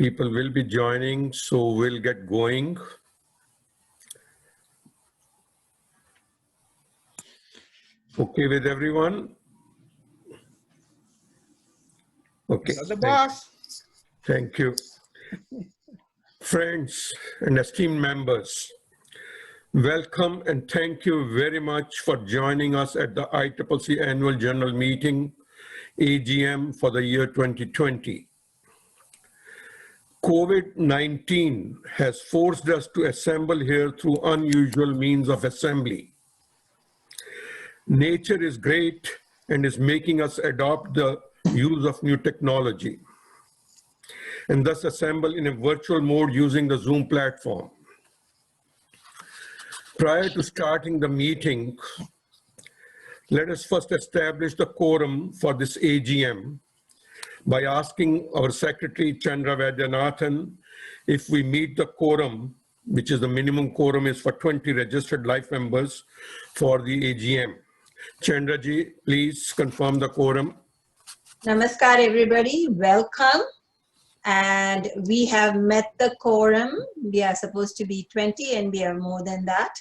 People will be joining, so we'll get going. Okay with everyone? Okay. The boss. Thank you. Friends and esteemed members, welcome and thank you very much for joining us at the ICCC Annual General Meeting, AGM for the year 2020. COVID-19 has forced us to assemble here through unusual means of assembly. Nature is great and is making us adopt the use of new technology and thus assemble in a virtual mode using the Zoom platform. Prior to starting the meeting, let us first establish the quorum for this AGM by asking our Secretary Chandra Vaidyanathan if we meet the quorum, which is the minimum quorum is for 20 registered life members for the AGM. Chandra ji, please confirm the quorum. Namaskar everybody, welcome. And we have met the quorum. We are supposed to be 20 and we are more than that.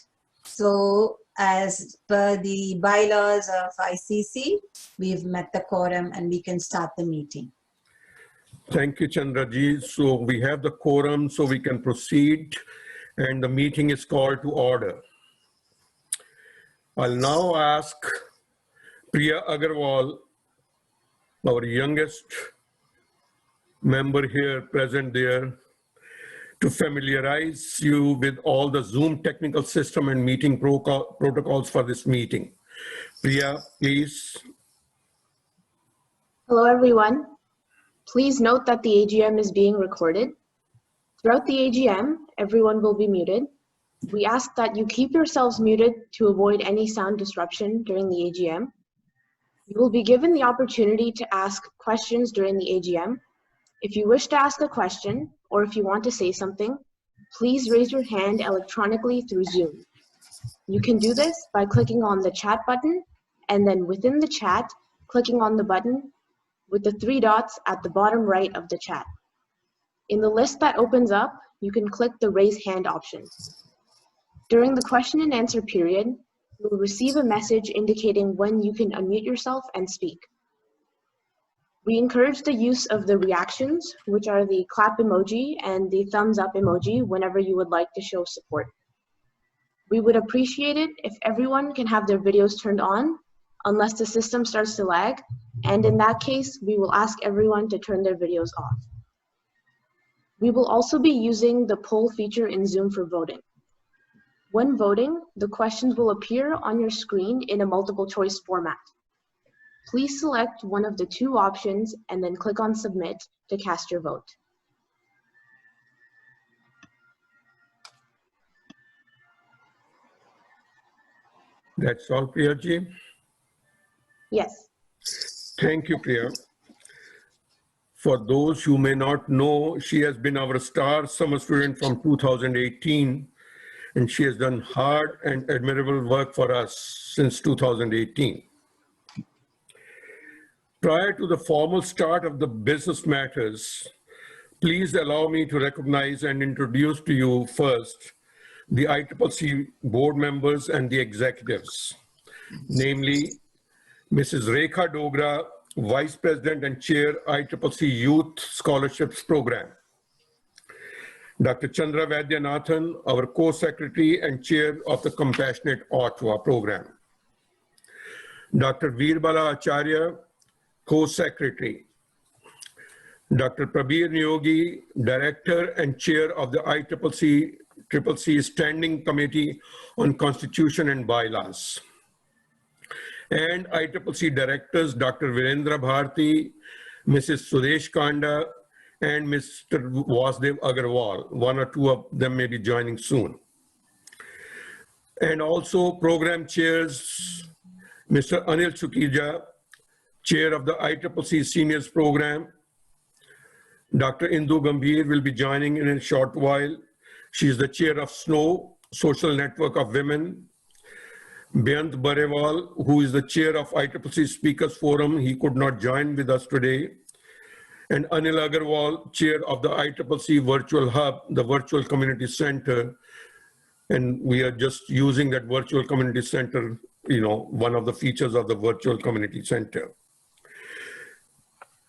So as per the bylaws of ICC, we've met the quorum and we can start the meeting. Thank you, Chandra ji. So we have the quorum so we can proceed and the meeting is called to order. I'll now ask Priya Agarwal, our youngest member here, present there, to familiarize you with all the Zoom technical system and meeting protocols for this meeting. Priya, please. Hello, everyone. Please note that the AGM is being recorded. Throughout the AGM, everyone will be muted. We ask that you keep yourselves muted to avoid any sound disruption during the AGM. You will be given the opportunity to ask questions during the AGM. If you wish to ask a question, or if you want to say something, please raise your hand electronically through Zoom. You can do this by clicking on the chat button, and then within the chat, clicking on the button with the 3 dots at the bottom right of the chat. In the list that opens up, you can click the raise hand option. During the question and answer period, you will receive a message indicating when you can unmute yourself and speak. We encourage the use of the reactions, which are the clap emoji and the thumbs up emoji whenever you would like to show support. We would appreciate it if everyone can have their videos turned on, unless the system starts to lag, and in that case, we will ask everyone to turn their videos off. We will also be using the poll feature in Zoom for voting. When voting, the questions will appear on your screen in a multiple choice format. Please select one of the 2 options and then click on Submit to cast your vote. That's all, Priya ji? Yes. Thank you, Priya. For those who may not know, she has been our star summer student from 2018, and she has done hard and admirable work for us since 2018. Prior to the formal start of the business matters, please allow me to recognize and introduce to you first the ICCC board members and the executives, namely Mrs. Rekha Dogra, Vice President and Chair, ICCC Youth Scholarships Program. Dr. Chandra Vaidyanathan, our Co-Secretary and Chair of the Compassionate Ottawa Program. Dr. Veerbala Acharya, Co-Secretary. Dr. Prabir Niyogi, Director and Chair of the ICCC Standing Committee on Constitution and Bylaws. And ICCC Directors, Dr. Virendra Bharti, Mrs. Sudesh Kanda, and Mr. Vasdev Agarwal. 1 or 2 of them may be joining soon. And also program chairs, Mr. Anil Sukija, Chair of the ICCC Seniors Program. Dr. Indu Gambhir will be joining in a short while. She is the Chair of SNOW, Social Network of Women. Beyant Barewal, who is the Chair of ICCC Speakers Forum, he could not join with us today. and Anil Agarwal, Chair of the ICCC Virtual Hub, the Virtual Community Center. And we are just using that Virtual Community Center, one of the features of the Virtual Community Center.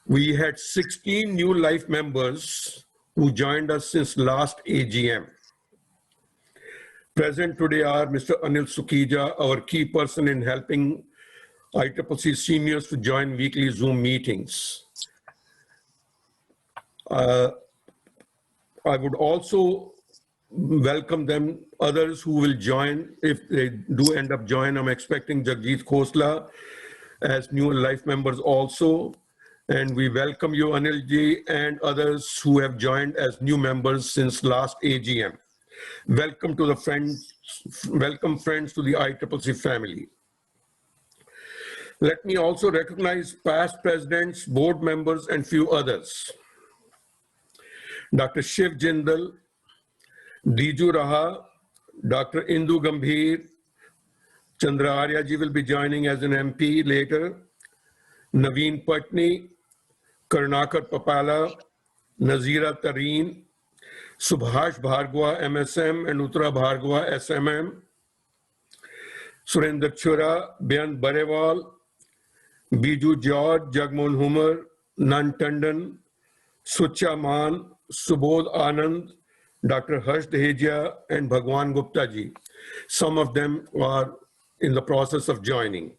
We had 16 new life members who joined us since last AGM. Present today are Mr. Anil Sukija, our key person in helping ICCC seniors to join weekly Zoom meetings. I would also welcome them, others who will join. If they do end up joining, I'm expecting Jagjit Khosla as new life members also. And we welcome you, Anilji, and others who have joined as new members since last AGM. Welcome to the friends to the ICCC family. Let me also recognize past presidents, board members, and few others. Dr. Shiv Jindal, Diju Raha, Dr. Indu Gambhir, Chandra Arya ji will be joining as an MP later, Naveen Patni, Karnakar Papala, Nazira Tareen, Subhash Bhargava MSM and Uttara Bhargava SMM, Surinder Chura, Byan Barewal, Biju George, Jagmohan Humar, Nan Tandon, Sucha Man, Subodh Anand, Dr. Harsh Dehejia, and Bhagwan Gupta ji. Some of them are in the process of joining.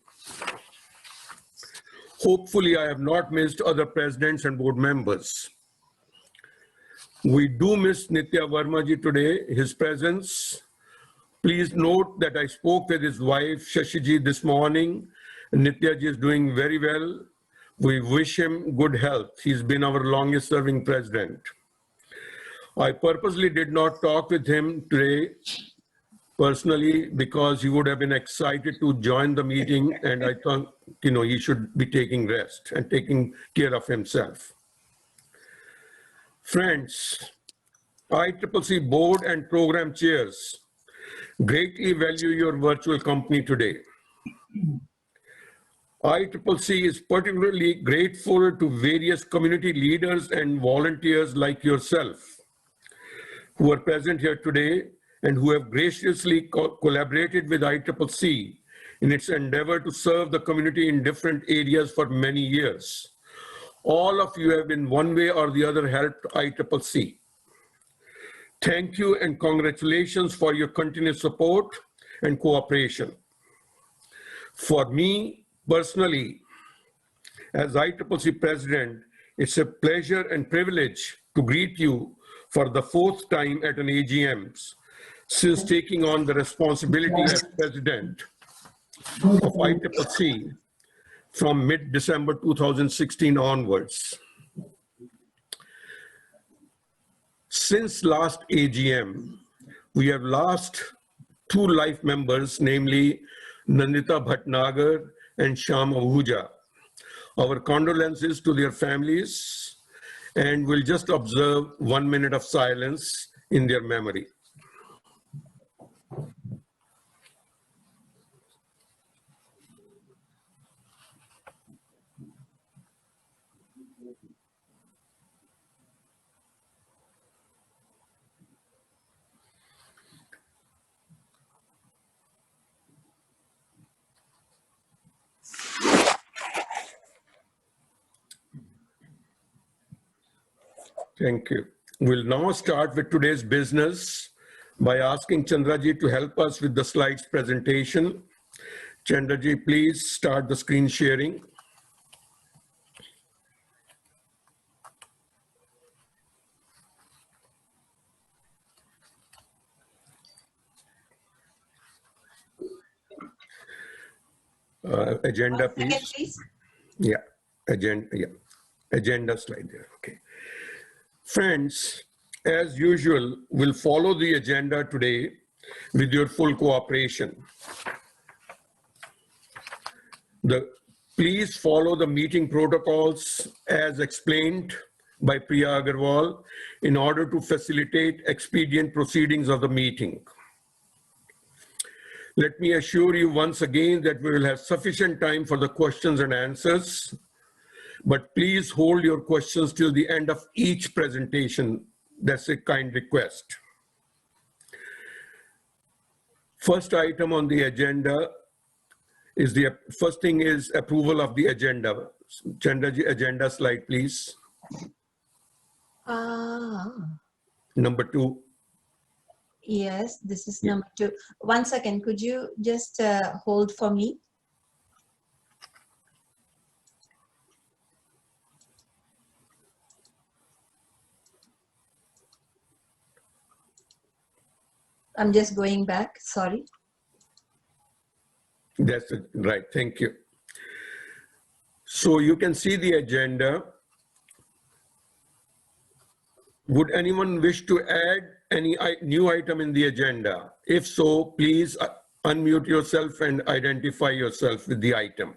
Hopefully, I have not missed other presidents and board members. We do miss Nitya Verma ji today, his presence. Please note that I spoke with his wife, Shashi ji, this morning. Nitya ji is doing very well. We wish him good health. He's been our longest serving president. I purposely did not talk with him today personally because he would have been excited to join the meeting, and I thought, he should be taking rest and taking care of himself. Friends, ICCC board and program chairs greatly value your virtual company today. ICCC is particularly grateful to various community leaders and volunteers like yourself who are present here today and who have graciously collaborated with ICCC in its endeavor to serve the community in different areas for many years. All of you have in one way or the other helped ICCC. Thank you and congratulations for your continued support and cooperation. For me personally, as ICCC President, it's a pleasure and privilege to greet you for the 4th time at an AGM since taking on the responsibility as President of ICCC from mid-December 2016 onwards. Since last AGM, we have lost 2 life members, namely Nandita Bhatnagar and Shyam Ahuja. Our condolences to their families, and we'll just observe 1 minute of silence in their memory. Thank you. We'll now start with today's business by asking Chandraji to help us with the slides presentation. Chandraji, please start the screen sharing. Agenda, please. Yeah, agenda slide there. Okay. Friends, as usual, we'll follow the agenda today with your full cooperation. Please follow the meeting protocols as explained by Priya Agarwal in order to facilitate expedient proceedings of the meeting. Let me assure you once again that we will have sufficient time for the questions and answers. but please hold your questions till the end of each presentation. That's a kind request. First item on the agenda is first thing is approval of the agenda. Agenda slide, please. Number 2. Yes, this is number 2. 1 second, could you just hold for me? I'm just going back, sorry. That's it, right, thank you. So you can see the agenda. Would anyone wish to add any new item in the agenda? If so, please unmute yourself and identify yourself with the item.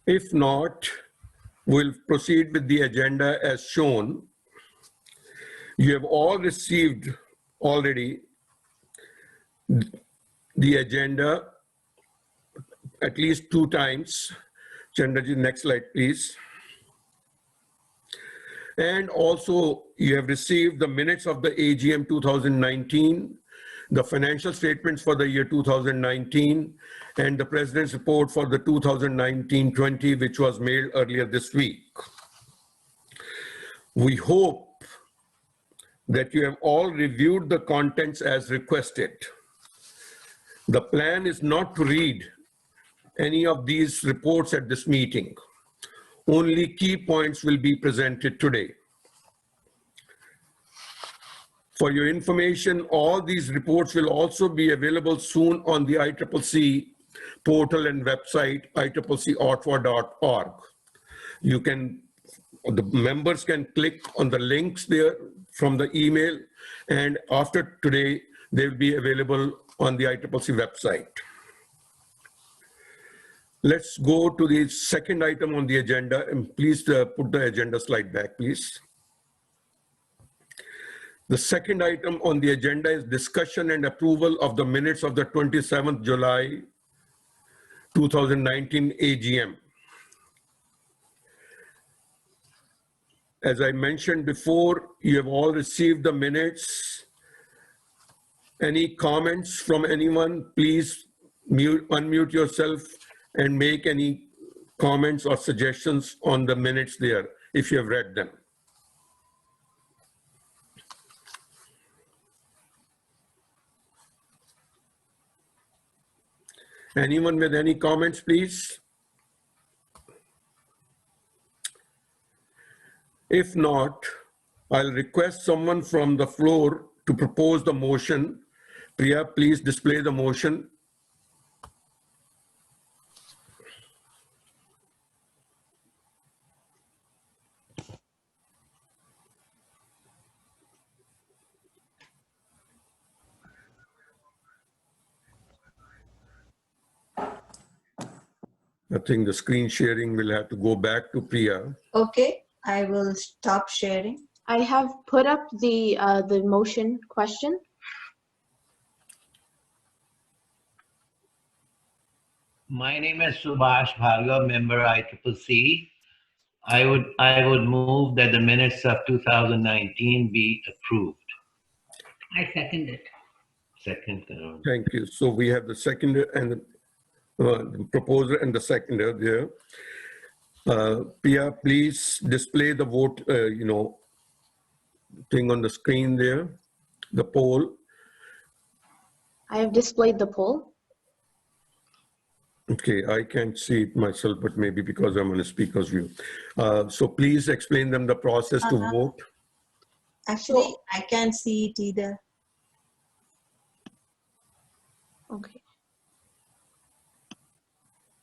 If not, we'll proceed with the agenda as shown. You have all received already the agenda at least 2 times. Chandraji, next slide, please. And also, you have received the minutes of the AGM 2019, the financial statements for the year 2019, and the President's report for the 2019-20, which was mailed earlier this week. We hope that you have all reviewed the contents as requested. The plan is not to read any of these reports at this meeting. Only key points will be presented today. For your information, all these reports will also be available soon on the ICCC portal and website, icccotwa.org. The members can click on the links there from the email, and after today, they will be available on the ICCC website. Let's go to the second item on the agenda, and please put the agenda slide back, please. The second item on the agenda is discussion and approval of the minutes of the 27th July 2019 AGM. As I mentioned before, you have all received the minutes. Any comments from anyone, please unmute yourself and make any comments or suggestions on the minutes there if you have read them. Anyone with any comments, please? If not, I'll request someone from the floor to propose the motion. Priya, please display the motion. I think the screen sharing will have to go back to Priya. Okay, I will stop sharing. I have put up the motion question. My name is Subhash Bhargav, member ICCC. I would move that the minutes of 2019 be approved. I second it. Second. Thank you. So we have the seconder and the proposer and the seconder there. Priya, please display the vote, thing on the screen there, the poll. I have displayed the poll. Okay, I can't see it myself, but maybe because I'm on a speaker's view. So please explain them the process to vote. Actually, I can't see it either. Okay.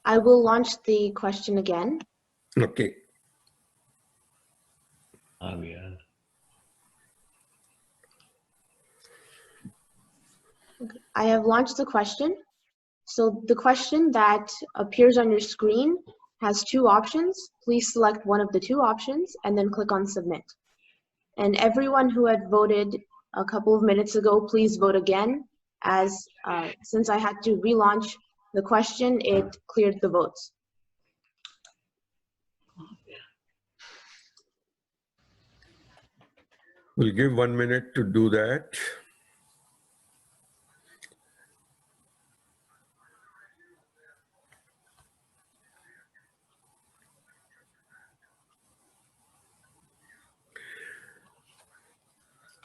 I will launch the question again. Okay. Oh, yeah. Okay. I have launched the question. So the question that appears on your screen has 2 options. Please select one of the 2 options and then click on submit. And everyone who had voted a couple of minutes ago, please vote again, as since I had to relaunch the question, it cleared the votes. We'll give 1 minute to do that.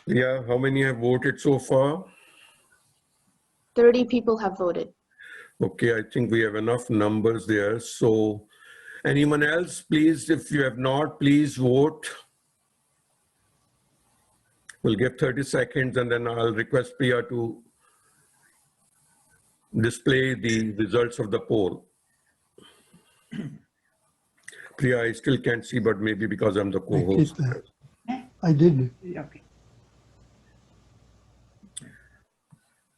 Yeah, how many have voted so far? 30 people have voted. Okay, I think we have enough numbers there. So anyone else, please, if you have not, please vote. We'll give 30 seconds and then I'll request Priya to display the results of the poll. Priya, I still can't see, but maybe because I'm the co-host. I did. Okay.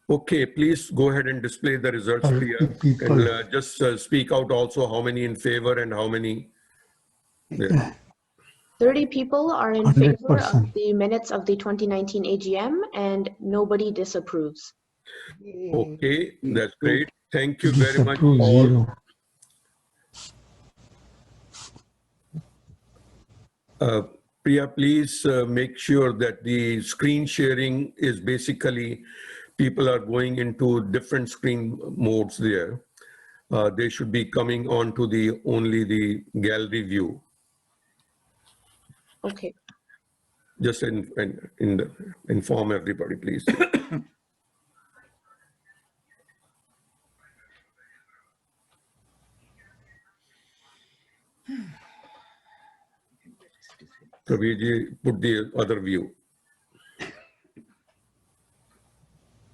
Okay, please go ahead and display the results, Priya. People. And just speak out also how many in favor and how many there. 30 people are in favor of 100%. the minutes of the 2019 AGM, and nobody disapproves. Okay, that's great. Thank you very much Disapprove, all. 0. Priya, please make sure that the screen sharing is basically people are going into different screen modes there. They should be coming on to the only the gallery view. Okay. Just inform everybody, please. Praviji, put the other view.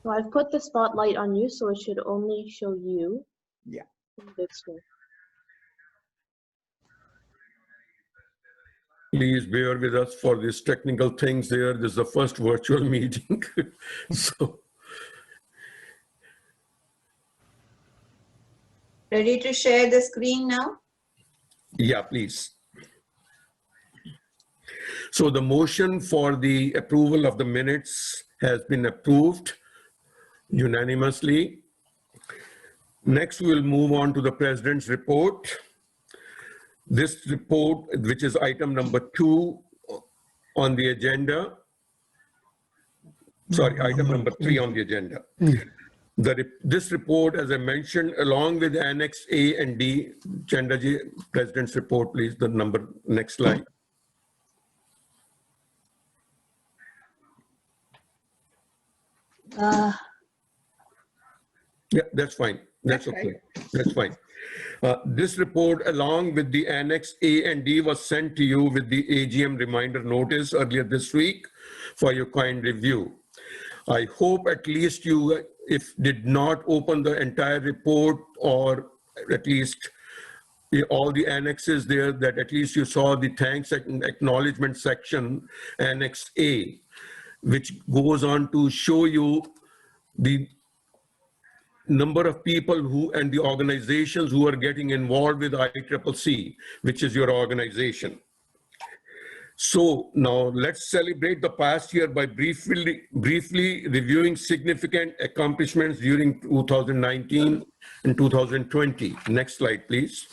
So I've put the spotlight on you, so it should only show you. Yeah. In the big screen. Please bear with us for these technical things there. This is the first virtual meeting. So, Ready to share the screen now? yeah, please. So the motion for the approval of the minutes has been approved unanimously. Next, we will move on to the President's report. This report, which is item number 2 on the agenda, sorry, item number 3 on the agenda. This report, as I mentioned, along with Annex A and D, Chandaji, President's report, please, the number, next slide. Yeah, that's fine. That's okay. That's fine. This report, along with the Annex A and D, was sent to you with the AGM reminder notice earlier this week for your kind review. I hope at least you, if did not open the entire report or at least all the annexes there, that at least you saw the thanks and acknowledgement section, Annex A, which goes on to show you the number of people who and the organizations who are getting involved with ICCC, which is your organization. So now let's celebrate the past year by briefly reviewing significant accomplishments during 2019 and 2020. Next slide, please.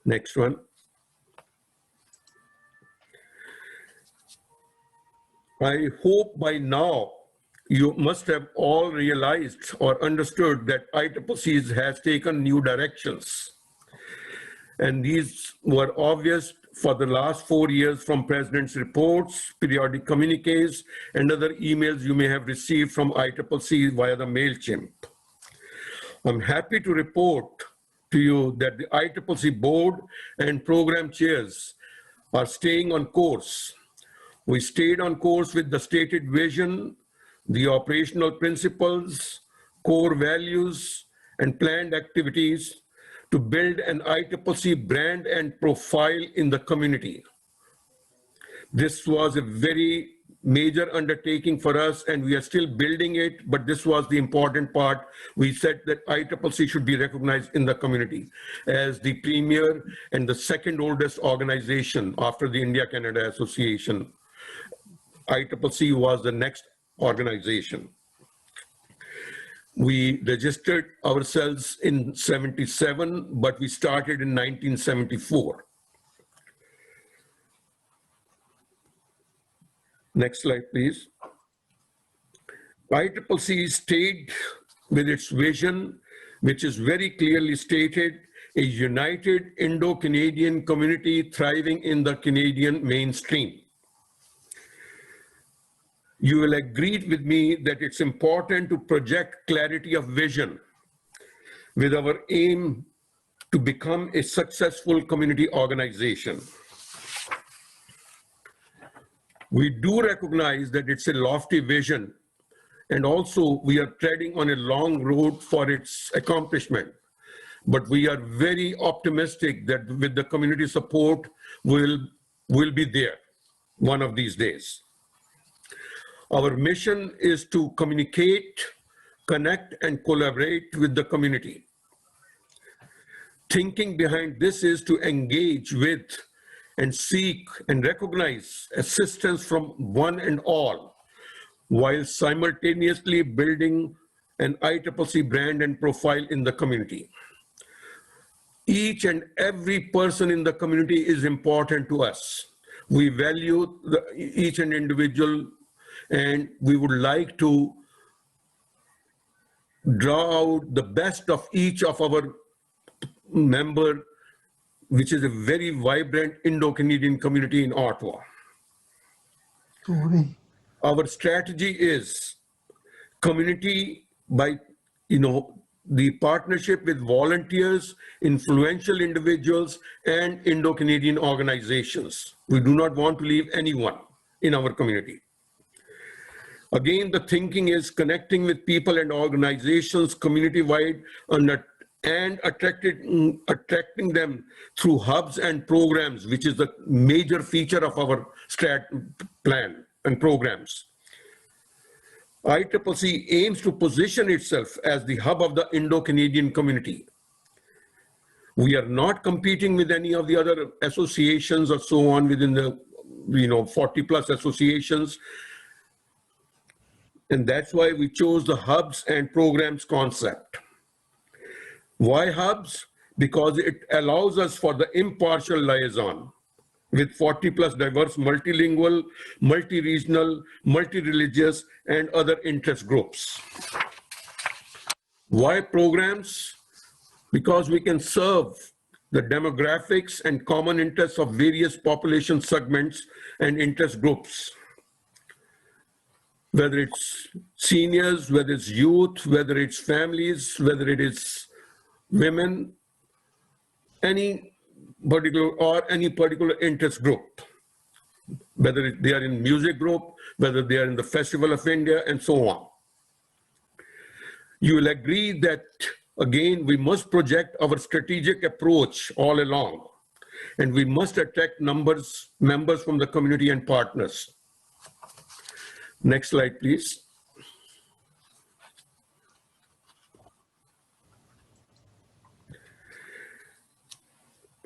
Next one. I hope by now you must have all realized or understood that ICCC has taken new directions. And these were obvious for the last 4 years from President's reports, periodic communiques, and other emails you may have received from ICCC via the MailChimp. I'm happy to report to you that the ICCC board and program chairs are staying on course. We stayed on course with the stated vision, the operational principles, core values, and planned activities to build an ICCC brand and profile in the community. This was a very major undertaking for us, and we are still building it, but this was the important part. We said that ICCC should be recognized in the community as the premier and the second oldest organization after the India-Canada Association. ICCC was the next organization. We registered ourselves in 77, but we started in 1974. Next slide, please. ICCC stayed with its vision, which is very clearly stated, a united Indo-Canadian community thriving in the Canadian mainstream. You will agree with me that it's important to project clarity of vision with our aim to become a successful community organization. We do recognize that it's a lofty vision, and also we are treading on a long road for its accomplishment. But we are very optimistic that with the community support, we'll be there one of these days. Our mission is to communicate, connect, and collaborate with the community. Thinking behind this is to engage with and seek and recognize assistance from one and all, while simultaneously building an ICCC brand and profile in the community. Each and every person in the community is important to us. We value each and individual, and we would like to draw out the best of each of our member, which is a very vibrant Indo-Canadian community in Ottawa. Our strategy is community by, the partnership with volunteers, influential individuals, and Indo-Canadian organizations. We do not want to leave anyone in our community. Again, the thinking is connecting with people and organizations community-wide and attracting them through hubs and programs, which is the major feature of our strat plan and programs. ICCC aims to position itself as the hub of the Indo-Canadian community. We are not competing with any of the other associations or so on within the 40 plus associations. And that's why we chose the hubs and programs concept. Why hubs? Because it allows us for the impartial liaison with 40 plus diverse, multilingual, multi-regional, multi-religious, and other interest groups. Why programs? Because we can serve the demographics and common interests of various population segments and interest groups. Whether it's seniors, whether it's youth, whether it's families, whether it is women, any particular interest group, whether they are in music group, whether they are in the Festival of India, and so on. You will agree that, again, we must project our strategic approach all along, and we must attract members from the community and partners. Next slide, please.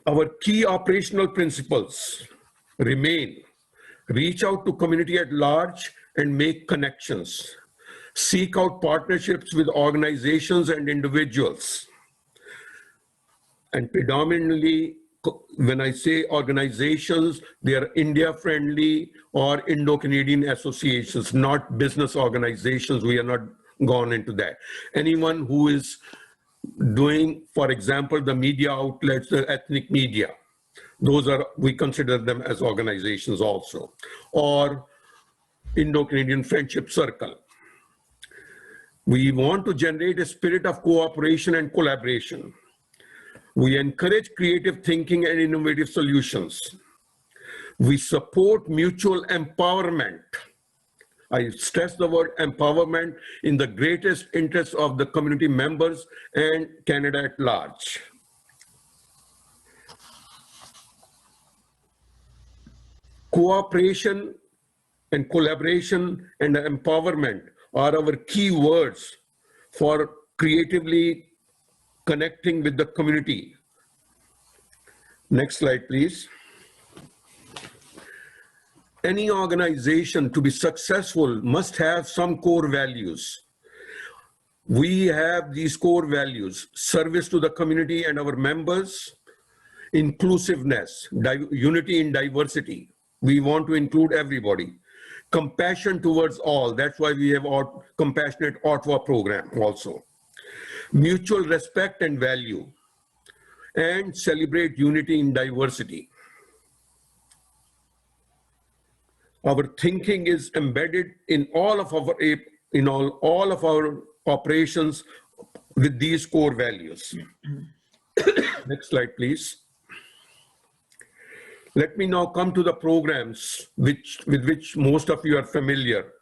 Our key operational principles remain: reach out to community at large and make connections. Seek out partnerships with organizations and individuals. And predominantly, when I say organizations, they are India-friendly or Indo-Canadian associations, not business organizations. We are not gone into that. Anyone who is doing, for example, the media outlets, the ethnic media, we consider them as organizations also, or Indo-Canadian Friendship Circle. We want to generate a spirit of cooperation and collaboration. We encourage creative thinking and innovative solutions. We support mutual empowerment. I stress the word empowerment in the greatest interest of the community members and Canada at large. Cooperation and collaboration and empowerment are our key words for creatively connecting with the community. Next slide, please. Any organization to be successful must have some core values. We have these core values: service to the community and our members, inclusiveness, unity in diversity. We want to include everybody. Compassion towards all. That's why we have our Compassionate Ottawa program also. Mutual respect and value. And celebrate unity in diversity. Our thinking is embedded in all of our operations with these core values. Next slide, please. Let me now come to the programs with which most of you are familiar.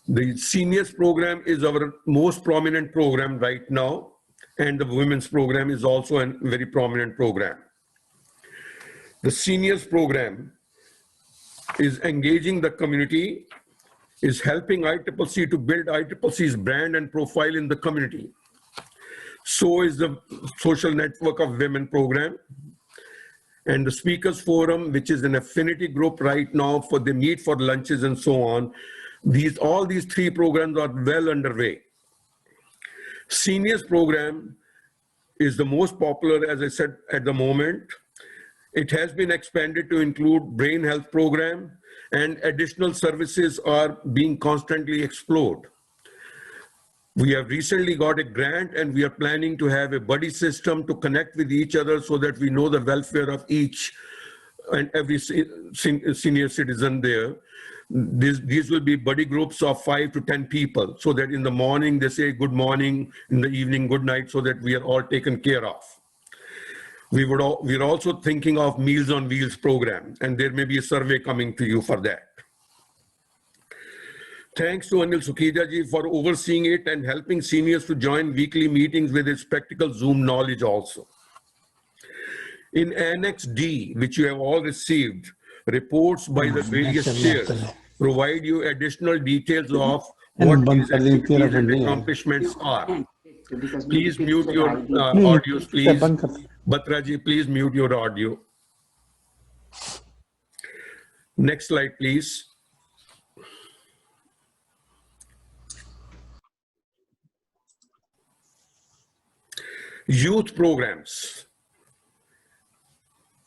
The seniors program is our most prominent program right now, and the women's program is also a very prominent program. The seniors program is engaging the community, is helping ICCC to build ICCC's brand and profile in the community. So is the Social Network of Women program. And the Speakers Forum, which is an affinity group right now for the meet for lunches and so on. All these three programs are well underway. Seniors program is the most popular, as I said, at the moment. It has been expanded to include brain health program, and additional services are being constantly explored. We have recently got a grant, and we are planning to have a buddy system to connect with each other so that we know the welfare of each and every senior citizen there. These will be buddy groups of 5 to 10 people, so that in the morning they say good morning, in the evening good night, so that we are all taken care of. We're also thinking of Meals on Wheels program, and there may be a survey coming to you for that. Thanks to Anil Sukhija ji for overseeing it and helping seniors to join weekly meetings with his practical Zoom knowledge also. In Annex D, which you have all received, reports by the various chairs provide you additional details of what these activities and accomplishments are. Please mute your audios, please. Batraji, please mute your audio. Next slide, please. Youth programs.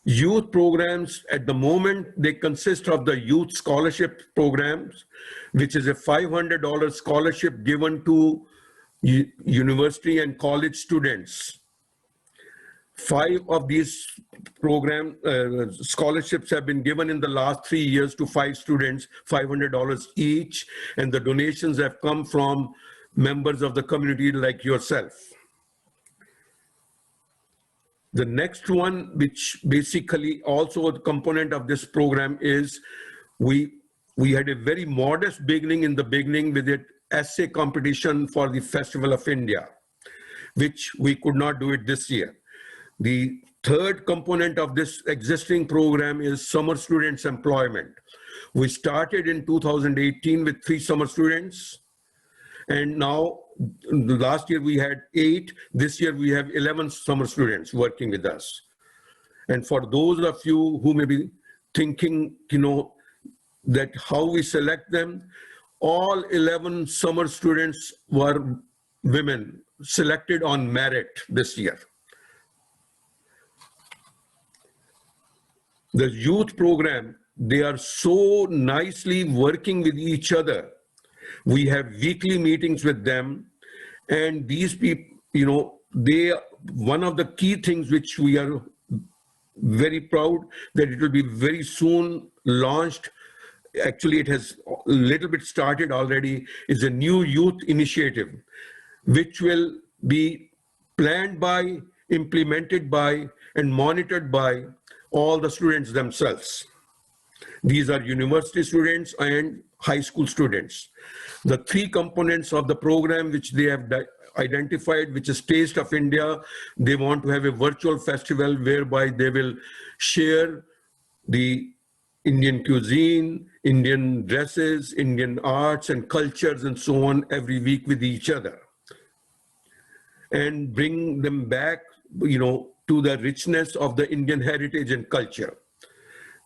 Youth programs at the moment, they consist of the youth scholarship programs, which is a $500 scholarship given to university and college students. 5 of these program scholarships have been given in the last 3 years to 5 students, $500 each, and the donations have come from members of the community like yourself. The next one, which basically also a component of this program, is we had a very modest beginning in the beginning with an essay competition for the Festival of India, which we could not do it this year. The third component of this existing program is summer students employment. We started in 2018 with 3 summer students, and now last year we had 8. This year we have 11 summer students working with us. And for those of you who may be thinking, that how we select them, all 11 summer students were women selected on merit this year. The youth program, they are so nicely working with each other. We have weekly meetings with them, and these people, one of the key things which we are very proud that it will be very soon launched. Actually, it has a little bit started already, is a new youth initiative, which will be planned by, implemented by, and monitored by all the students themselves. These are university students and high school students. The 3 components of the program which they have identified, which is Taste of India, they want to have a virtual festival whereby they will share the Indian cuisine, Indian dresses, Indian arts and cultures and so on every week with each other, and bring them back, to the richness of the Indian heritage and culture.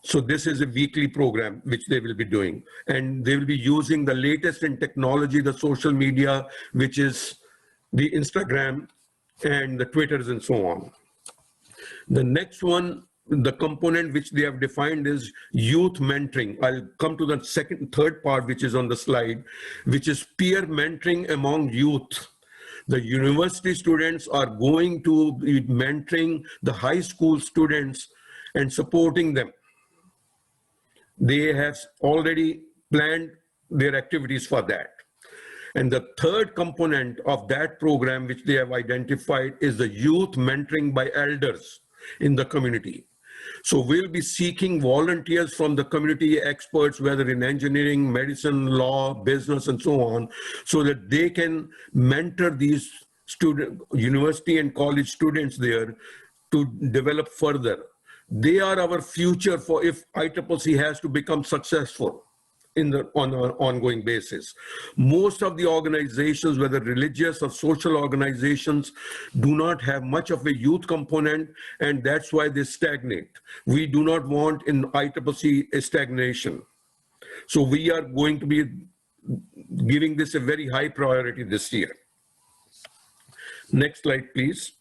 So this is a weekly program which they will be doing, and they will be using the latest in technology, the social media, which is the Instagram and the Twitters and so on. The next one, the component which they have defined is youth mentoring. I'll come to the third part, which is on the slide, which is peer mentoring among youth. The university students are going to be mentoring the high school students and supporting them. They have already planned their activities for that. And the third component of that program, which they have identified, is the youth mentoring by elders in the community. So we'll be seeking volunteers from the community experts, whether in engineering, medicine, law, business, and so on, so that they can mentor these university and college students there to develop further. They are our future for if ICCC has to become successful on an ongoing basis. Most of the organizations, whether religious or social organizations, do not have much of a youth component, and that's why they stagnate. We do not want in ICCC a stagnation. So we are going to be giving this a very high priority this year. Next slide, please.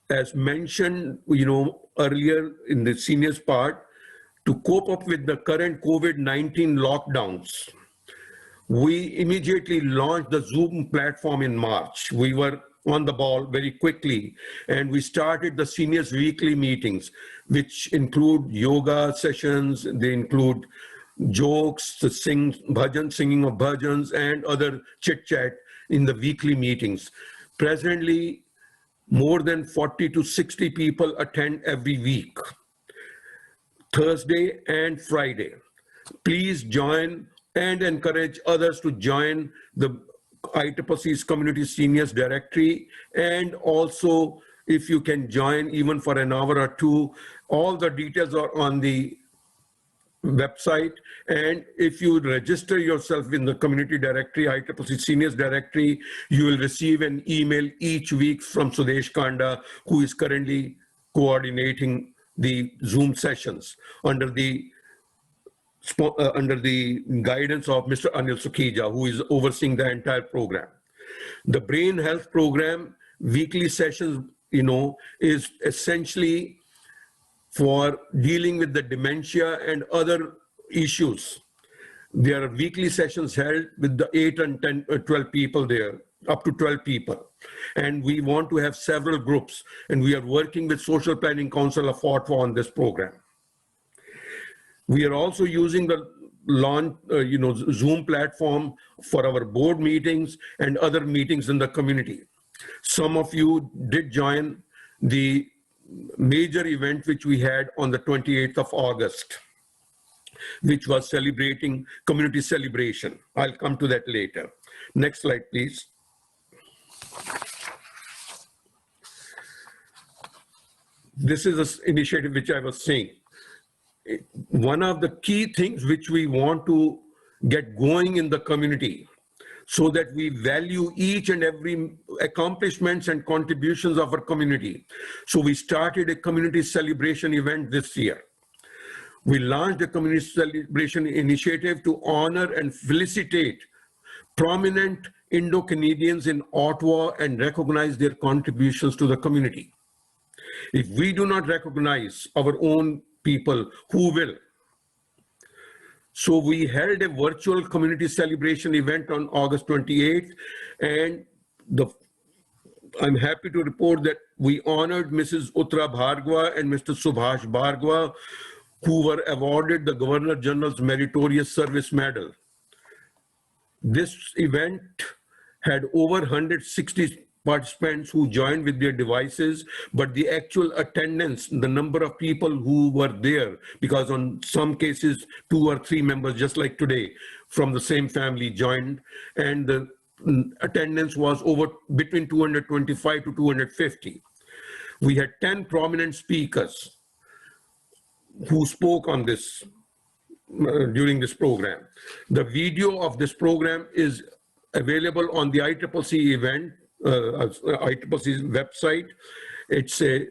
As mentioned, earlier in the seniors part, to cope up with the current COVID-19 lockdowns, we immediately launched the Zoom platform in March. We were on the ball very quickly, and we started the seniors weekly meetings, which include yoga sessions, they include jokes, the singing of bhajans, and other chit-chat in the weekly meetings. Presently, more than 40 to 60 people attend every week, Thursday and Friday. Please join and encourage others to join the ICCC's Community Seniors Directory, and also if you can join even for an hour or two. All the details are on the website, and if you register yourself in the community directory, ICCC Seniors Directory, you will receive an email each week from Sudesh Kanda, who is currently coordinating the Zoom sessions under the guidance of Mr. Anil Sukhija, who is overseeing the entire program. The brain health program weekly sessions, is essentially for dealing with the dementia and other issues. There are weekly sessions held with the 8 and 10 or 12 people there, up to 12 people. And we want to have several groups, and we are working with Social Planning Council of Ottawa on this program. We are also using the Zoom platform for our board meetings and other meetings in the community. Some of you did join the major event which we had on the 28th of August, which was celebrating community celebration. I'll come to that later. Next slide, please. This is an initiative which I was saying. One of the key things which we want to get going in the community, so that we value each and every accomplishments and contributions of our community. So we started a community celebration event this year. We launched a community celebration initiative to honor and felicitate prominent Indo-Canadians in Ottawa and recognize their contributions to the community. If we do not recognize our own people, who will? So we held a virtual community celebration event on August 28th, and I'm happy to report that we honored Mrs. Uttara Bhargava and Mr. Subhash Bhargava, who were awarded the Governor General's Meritorious Service Medal. This event had over 160 participants who joined with their devices, but the actual attendance, the number of people who were there, because on some cases 2 or 3 members, just like today, from the same family joined, and the attendance was between 225 to 250. We had 10 prominent speakers. who spoke on this during this program. The video of this program is available on the ICCC event, ICCC's website. It's a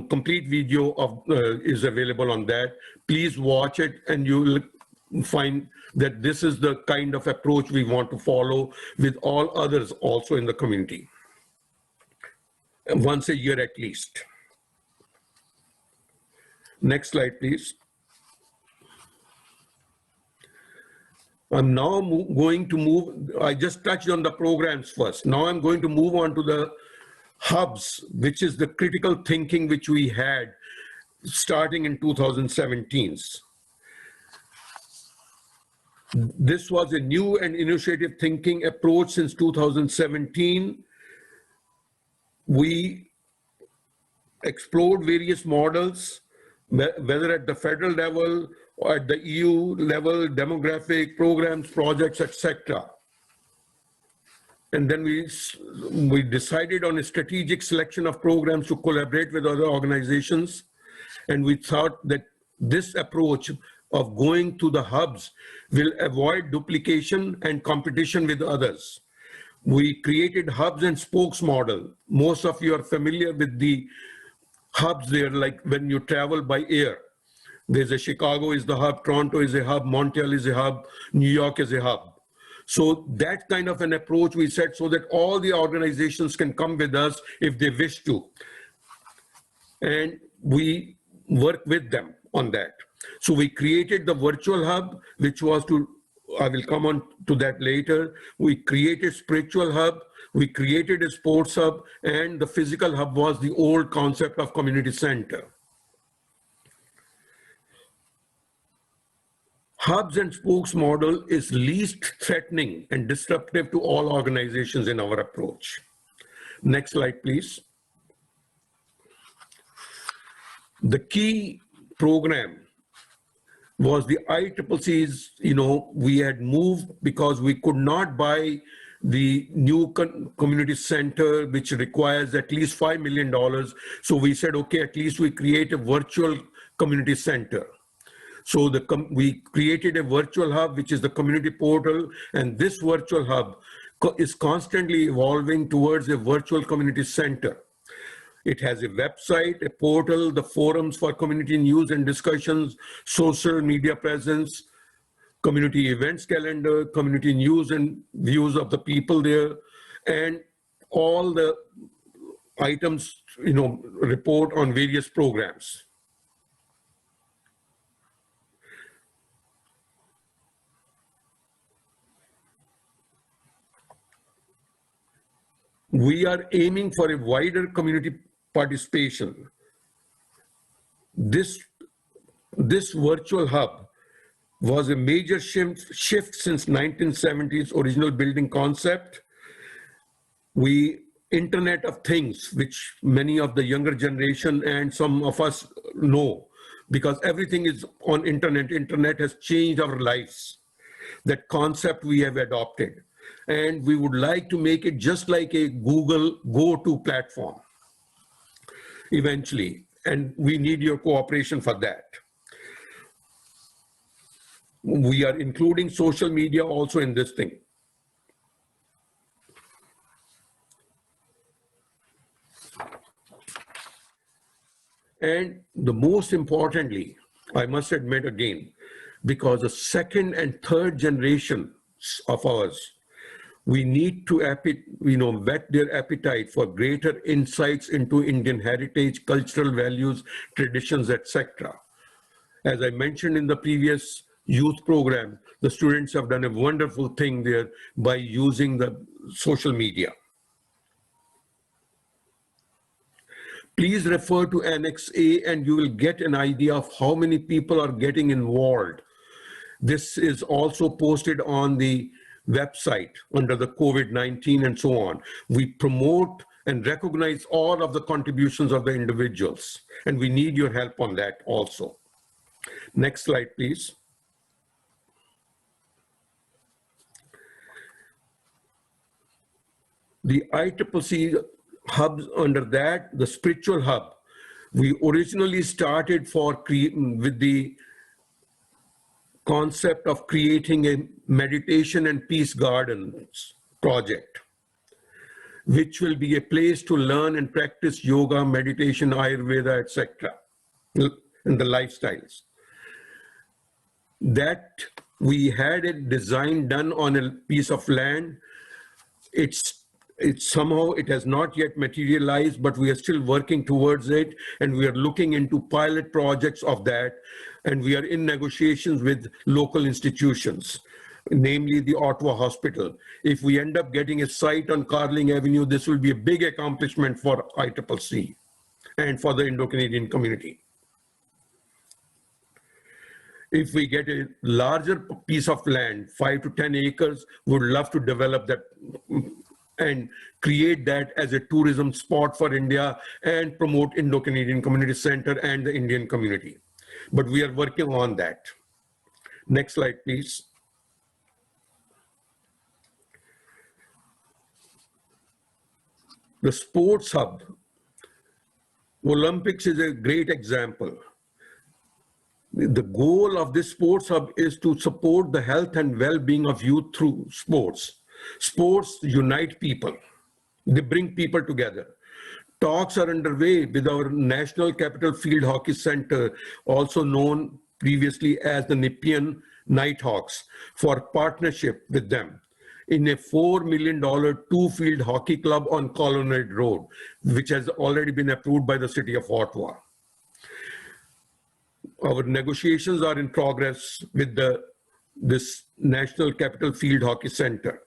complete video of is available on that. Please watch it, and you will find that this is the kind of approach we want to follow with all others also in the community, once a year at least. Next slide, please. I'm now going to move, I just touched on the programs first. Now I'm going to move on to the hubs, which is the critical thinking which we had starting in 2017. This was a new and initiative thinking approach since 2017. We explored various models, whether at the federal level or at the EU level, demographic programs, projects, etc. And then we decided on a strategic selection of programs to collaborate with other organizations. And we thought that this approach of going to the hubs will avoid duplication and competition with others. We created hubs and spokes model. Most of you are familiar with the hubs there, like when you travel by air. There's a Chicago is the hub, Toronto is a hub, Montreal is a hub, New York is a hub. So that kind of an approach we set so that all the organizations can come with us if they wish to. And we work with them on that. So we created the virtual hub, which was to, I will come on to that later. We created spiritual hub, we created a sports hub, and the physical hub was the old concept of community center. Hubs and spokes model is least threatening and disruptive to all organizations in our approach. Next slide, please. The key program was the ICCC's, we had moved because we could not buy the new community center, which requires at least $5 million. So we said, okay, at least we create a virtual community center. So we created a virtual hub, which is the community portal, and this virtual hub is constantly evolving towards a virtual community center. It has a website, a portal, the forums for community news and discussions, social media presence, community events calendar, community news and views of the people there, and all the items, report on various programs. We are aiming for a wider community participation. This virtual hub was a major shift since 1970s original building concept. Internet of Things, which many of the younger generation and some of us know, because everything is on internet. Internet has changed our lives. That concept we have adopted. And we would like to make it just like a Google go-to platform eventually. And we need your cooperation for that. We are including social media also in this thing. And the most importantly, I must admit again, because the second and third generations of ours, we need to whet their appetite for greater insights into Indian heritage, cultural values, traditions, etc. As I mentioned in the previous youth program, the students have done a wonderful thing there by using the social media. Please refer to Annex A and you will get an idea of how many people are getting involved. This is also posted on the website under the COVID-19 and so on. We promote and recognize all of the contributions of the individuals, and we need your help on that also. Next slide, please. The ICCC hubs under that, the spiritual hub, We originally started with the concept of creating a meditation and peace gardens project, which will be a place to learn and practice yoga, meditation, Ayurveda, etc., and the lifestyles. That we had a design done on a piece of land. It's somehow, it has not yet materialized, but we are still working towards it, and we are looking into pilot projects of that, and we are in negotiations with local institutions, namely the Ottawa Hospital. If we end up getting a site on Carling Avenue, this will be a big accomplishment for ICCC and for the Indo-Canadian community. If we get a larger piece of land, 5 to 10 acres, we would love to develop that and create that as a tourism spot for India and promote Indo-Canadian Community Center and the Indian community. But we are working on that. Next slide, please. The sports hub. Olympics is a great example. The goal of this sports hub is to support the health and well-being of youth through sports. Sports unite people. They bring people together. Talks are underway with our National Capital Field Hockey Center, also known previously as the Nepean Nighthawks, for partnership with them in a $4 million two-field hockey club on Colonnade Road, which has already been approved by the City of Ottawa. Our negotiations are in progress with this National Capital Field Hockey Center.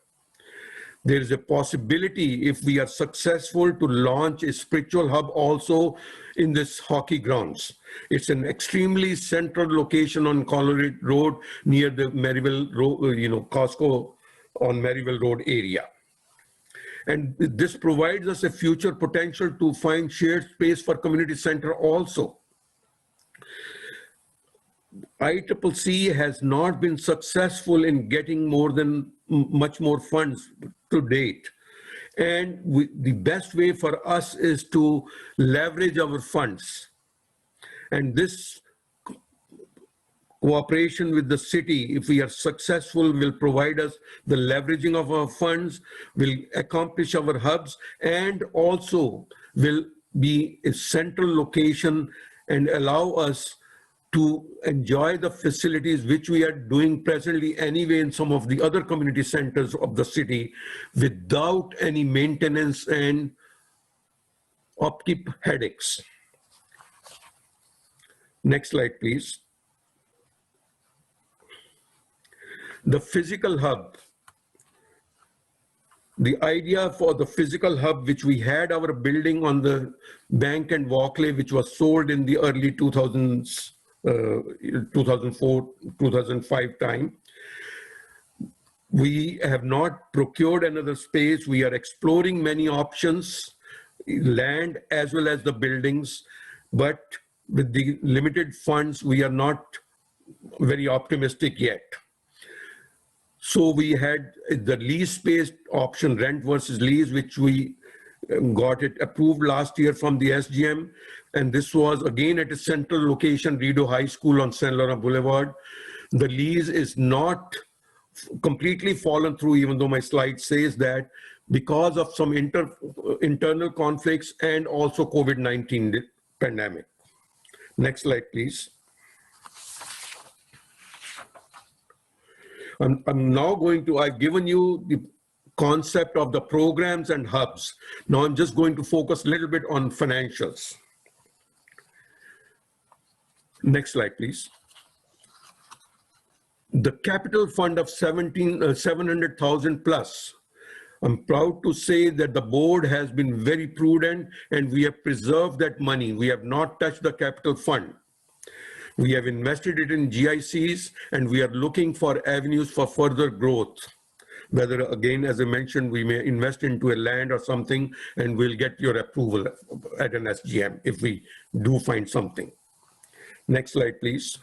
There is a possibility, if we are successful, to launch a spiritual hub also in this hockey grounds. It's an extremely central location on Colonnade Road near the Merivale Road, Costco on Merivale Road area. And this provides us a future potential to find shared space for community center also. ICCC has not been successful in getting much more funds to date. And the best way for us is to leverage our funds. And this cooperation with the city, if we are successful, will provide us the leveraging of our funds, will accomplish our hubs, and also will be a central location and allow us to enjoy the facilities which we are doing presently anyway in some of the other community centers of the city without any maintenance and upkeep headaches. Next slide, please. The physical hub. The idea for the physical hub, which we had our building on the Bank and Walkley, which was sold in the early 2000s, 2004, 2005 time. We have not procured another space. We are exploring many options, land as well as the buildings, but with the limited funds, we are not very optimistic yet. So we had the lease space option, rent versus lease, which we got it approved last year from the SGM. And this was again at a central location, Rideau High School on Saint Laurent Boulevard. The lease is not completely fallen through, even though my slide says that, because of some internal conflicts and also COVID-19 pandemic. Next slide, please. I'm now I've given you the concept of the programs and hubs. Now I'm just going to focus a little bit on financials. Next slide, please. The capital fund of 700,000 plus. I'm proud to say that the board has been very prudent and we have preserved that money. We have not touched the capital fund. We have invested it in GICs and we are looking for avenues for further growth. Whether, again, as I mentioned, we may invest into a land or something and we'll get your approval at an SGM if we do find something. Next slide, please.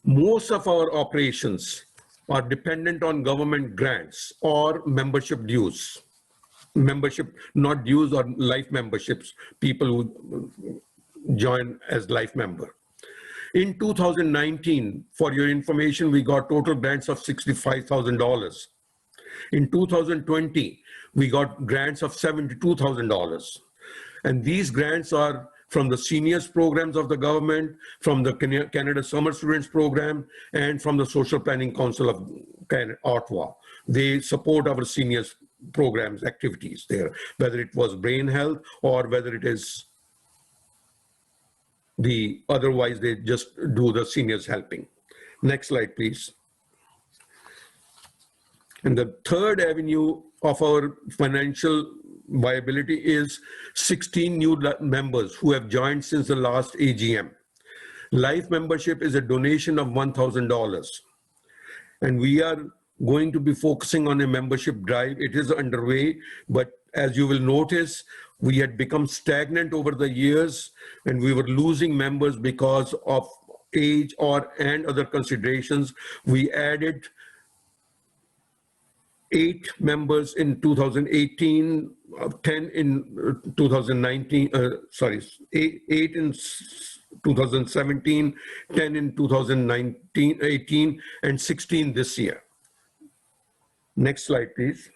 Most of our operations are dependent on government grants or membership dues. membership, not dues or life memberships, people who join as life member. In 2019, for your information, we got total grants of $65,000. In 2020, we got grants of $72,000. And these grants are from the seniors programs of the government, from the Canada Summer Students Program, and from the Social Planning Council of Ottawa. They support our seniors programs, activities there, whether it was brain health or whether it is otherwise they just do the seniors helping. Next slide, please. And the third avenue of our financial viability is 16 new members who have joined since the last AGM. Life membership is a donation of $1,000. And we are going to be focusing on a membership drive. It is underway, but as you will notice, we had become stagnant over the years and we were losing members because of age and other considerations. We added 8 members in 2018, 10 in 2019, 8 in 2017, 10 in 2019, 18, and 16 this year. Next slide, please.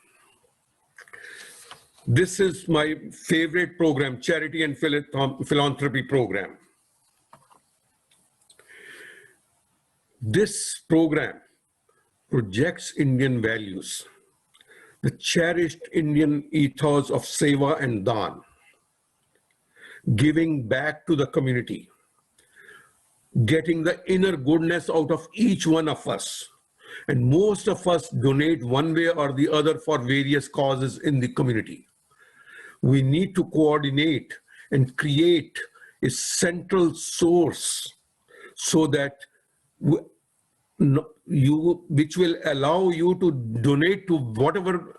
This is my favorite program, Charity and Philanthropy Program. This program projects Indian values, the cherished Indian ethos of seva and daan, giving back to the community, getting the inner goodness out of each one of us. And most of us donate one way or the other for various causes in the community. We need to coordinate and create a central source so that which will allow you to donate to whatever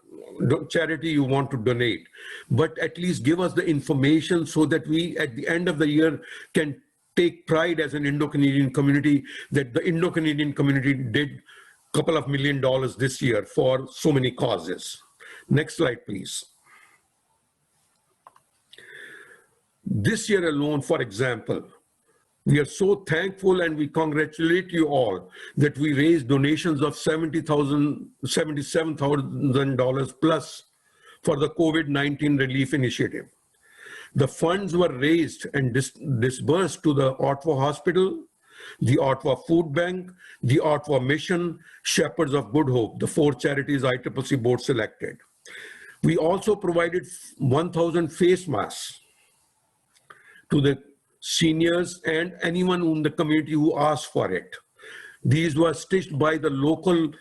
charity you want to donate, but at least give us the information so that we at the end of the year can take pride as an Indo-Canadian community that the Indo-Canadian community did a couple of $1 million this year for so many causes. Next slide, please. This year alone, for example, we are so thankful and we congratulate you all that we raised donations of $77,000 plus for the COVID-19 relief initiative. The funds were raised and disbursed to the Ottawa Hospital, the Ottawa Food Bank, the Ottawa Mission, Shepherds of Good Hope, the 4 charities ICCC board selected. We also provided 1,000 face masks to the seniors and anyone in the community who asked for it. These were stitched by the local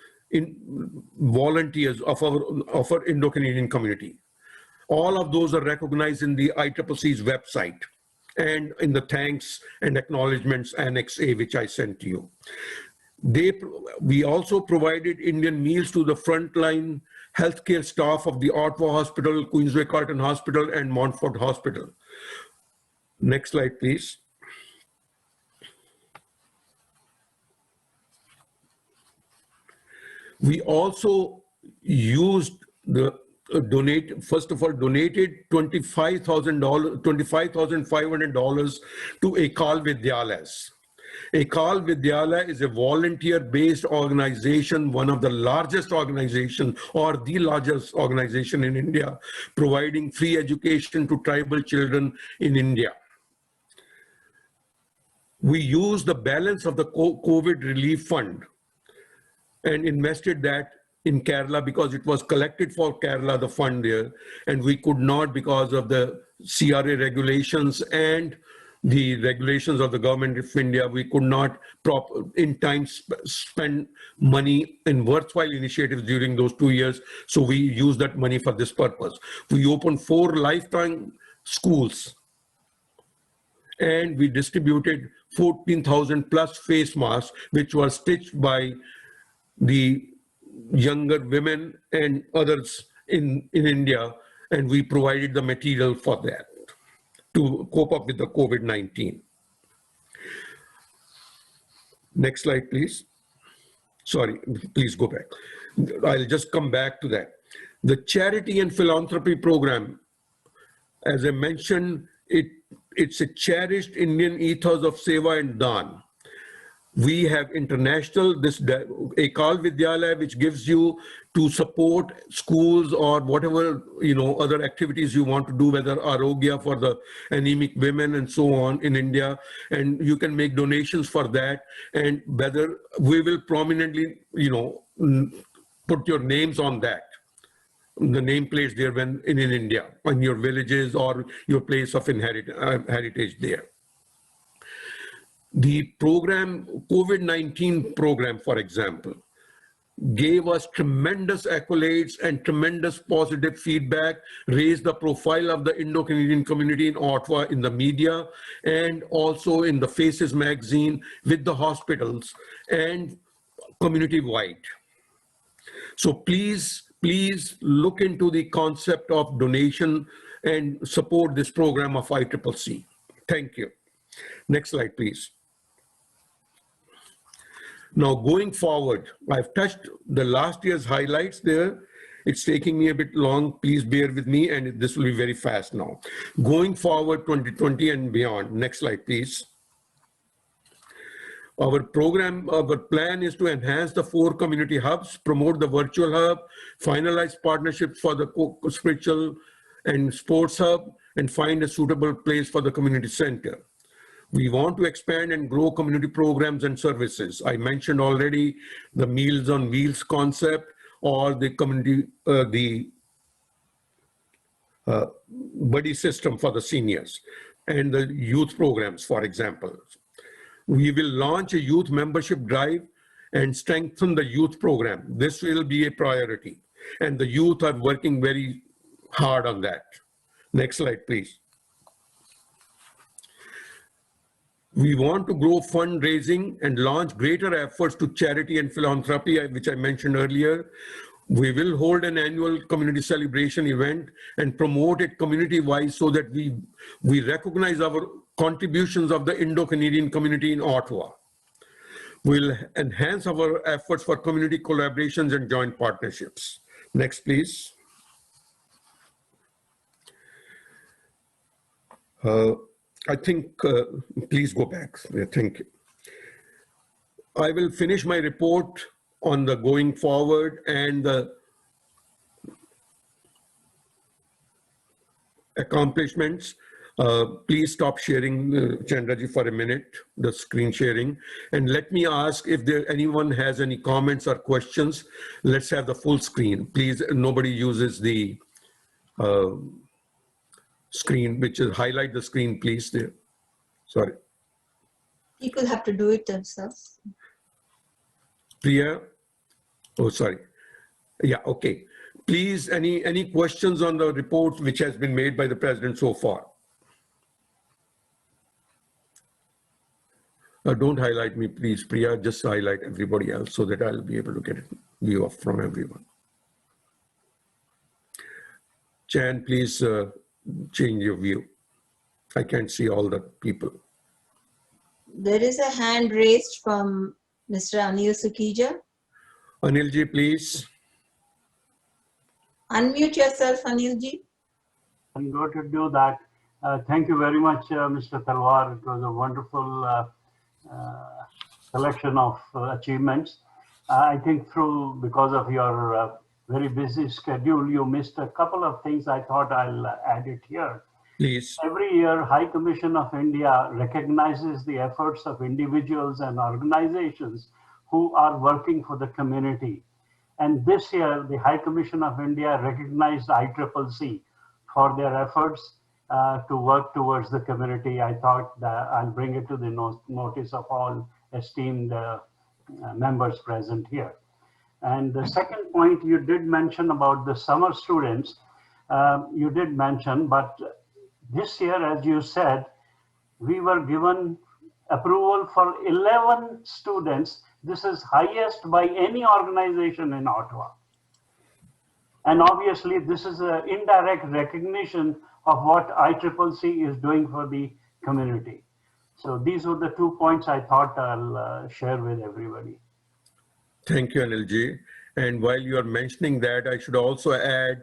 volunteers of our Indo-Canadian community. All of those are recognized in the ICCC's website and in the thanks and acknowledgements Annex A, which I sent to you. We also provided Indian meals to the frontline healthcare staff of the Ottawa Hospital, Queensway Carleton Hospital, and Montfort Hospital. Next slide, please. We also used the donated $25,500 to Ekal Vidyalayas. Ekal Vidyalaya is a volunteer-based organization, one of the largest organizations or the largest organization in India, providing free education to tribal children in India. We used the balance of the COVID relief fund and invested that in Kerala because it was collected for Kerala, the fund there, and we could not because of the CRA regulations and the regulations of the government of India, we could not in time spend money in worthwhile initiatives during those 2 years. So we used that money for this purpose. We opened 4 lifetime schools and we distributed 14,000 plus face masks, which were stitched by the younger women and others in India, and we provided the material for that to cope up with the COVID-19. Next slide, please. Sorry, please go back. I'll just come back to that. The charity and philanthropy program, as I mentioned, it's a cherished Indian ethos of Seva and Dan. We have international, this Ekal Vidyalaya, which gives you to support schools or whatever, other activities you want to do, whether Arogya for the anemic women and so on in India. And you can make donations for that. And whether we will prominently, put your names on that. The nameplates there when in India, on your villages or your place of heritage there. The program, COVID-19 program, for example, gave us tremendous accolades and tremendous positive feedback, raised the profile of the Indo-Canadian community in Ottawa in the media and also in the Faces magazine with the hospitals and community-wide. So please look into the concept of donation and support this program of ICCC. Thank you. Next slide, please. Now, going forward, I've touched the last year's highlights there. It's taking me a bit long. Please bear with me, and this will be very fast now. Going forward, 2020 and beyond. Next slide, please. Our plan is to enhance the 4 community hubs, promote the virtual hub, finalize partnerships for the spiritual and sports hub, and find a suitable place for the community center. We want to expand and grow community programs and services. I mentioned already the Meals on Wheels concept or the community, buddy system for the seniors and the youth programs, for example. We will launch a youth membership drive and strengthen the youth program. This will be a priority, and the youth are working very hard on that. Next slide, please. We want to grow fundraising and launch greater efforts to charity and philanthropy, which I mentioned earlier. We will hold an annual community celebration event and promote it community-wise so that we recognize our contributions of the Indo-Canadian community in Ottawa. We'll enhance our efforts for community collaborations and joint partnerships. Next, please. I think, please go back. Thank you. I will finish my report on the going forward and the accomplishments. Please stop sharing, Chandraji, for a minute, the screen sharing. And let me ask if anyone has any comments or questions. Let's have the full screen. Please, nobody uses the screen, which is highlight the screen, please. There. Sorry. People have to do it themselves. Priya? Oh, sorry. Yeah, okay. Please, any questions on the report which has been made by the President so far? Don't highlight me, please, Priya. Just highlight everybody else so that I'll be able to get a view from everyone. Chan, please change your view. I can't see all the people. There is a hand raised from Mr. Anil Sukija. Anilji, please. Unmute yourself, Anilji. I'm going to do that. Thank you very much, Mr. Talwar. It was a wonderful collection of achievements. I think because of your very busy schedule, you missed a couple of things. I thought I'll add it here. Please. Every year, High Commission of India recognizes the efforts of individuals and organizations who are working for the community. And this year, the High Commission of India recognized ICCC for their efforts to work towards the community. I thought that I'll bring it to the notice of all esteemed members present here. And the second point you did mention about the summer students, you did mention, but this year, as you said, we were given approval for 11 students. This is highest by any organization in Ottawa. And obviously, this is an indirect recognition of what ICCC is doing for the community. So these were the 2 points I thought I'll share with everybody. Thank you, Anilji. And while you are mentioning that, I should also add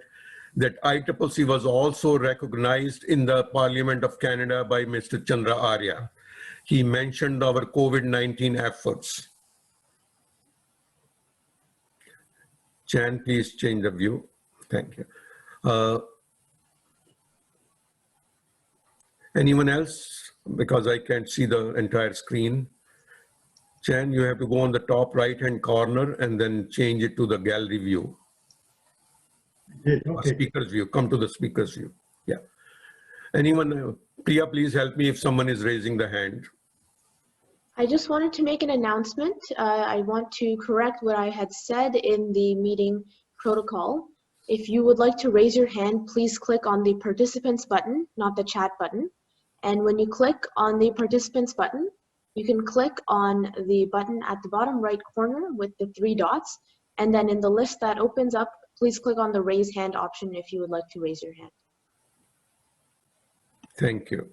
that ICCC was also recognized in the Parliament of Canada by Mr. Chandra Arya. He mentioned our COVID-19 efforts. Chan, please change the view. Thank you. Anyone else? Because I can't see the entire screen. Chan, you have to go on the top right-hand corner and then change it to the gallery view. Okay. Speaker's view. Come to the speaker's view. Yeah. Anyone? Priya, please help me if someone is raising the hand. I just wanted to make an announcement. I want to correct what I had said in the meeting protocol. If you would like to raise your hand, please click on the participants button, not the chat button. And when you click on the participants button, you can click on the button at the bottom right corner with the 3 dots. And then in the list that opens up, please click on the raise hand option if you would like to raise your hand. Thank you.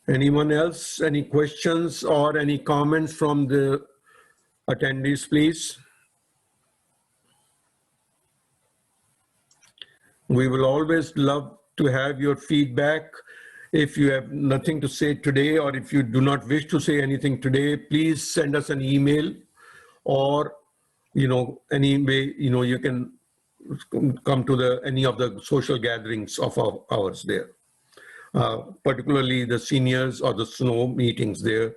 Anyone else? Any questions or any comments from the attendees, please? We will always love to have your feedback. If you have nothing to say today, or if you do not wish to say anything today, please send us an email, or any way you can come to any of the social gatherings of ours there. Particularly the seniors or the snow meetings there.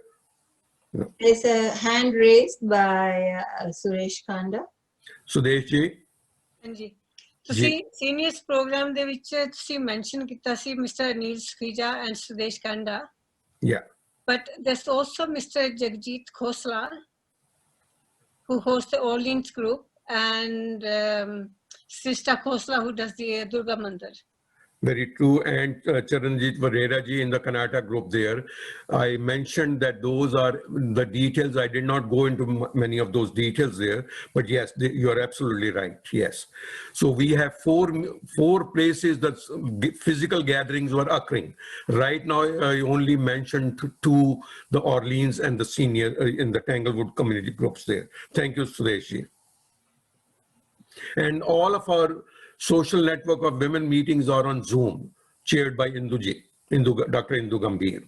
There's a hand raised by Suresh Kanda. Sudesh ji? ਹਾਂਜੀ ਤੁਸੀਂ seniors programme ਦੇ ਵਿੱਚ ਤੁਸੀਂ mention ਕੀਤਾ ਸੀ mister Anil Sakhija and Sudesh Kanda. Yeah. But there's also Mr. Jagjit Khosla, who hosts the Orleans group, and Sister Khosla, who does the Durga Mandir. Very true. And Charanjit Varera ji in the Kannada group there. I mentioned that those are the details. I did not go into many of those details there, but yes, you are absolutely right. Yes. So we have four places that physical gatherings were occurring. Right now, I only mentioned two, the Orleans and the senior in the Tanglewood community groups there. Thank you, Sudesh ji. And all of our social network of women meetings are on Zoom, chaired by Dr. Indu Gambhir.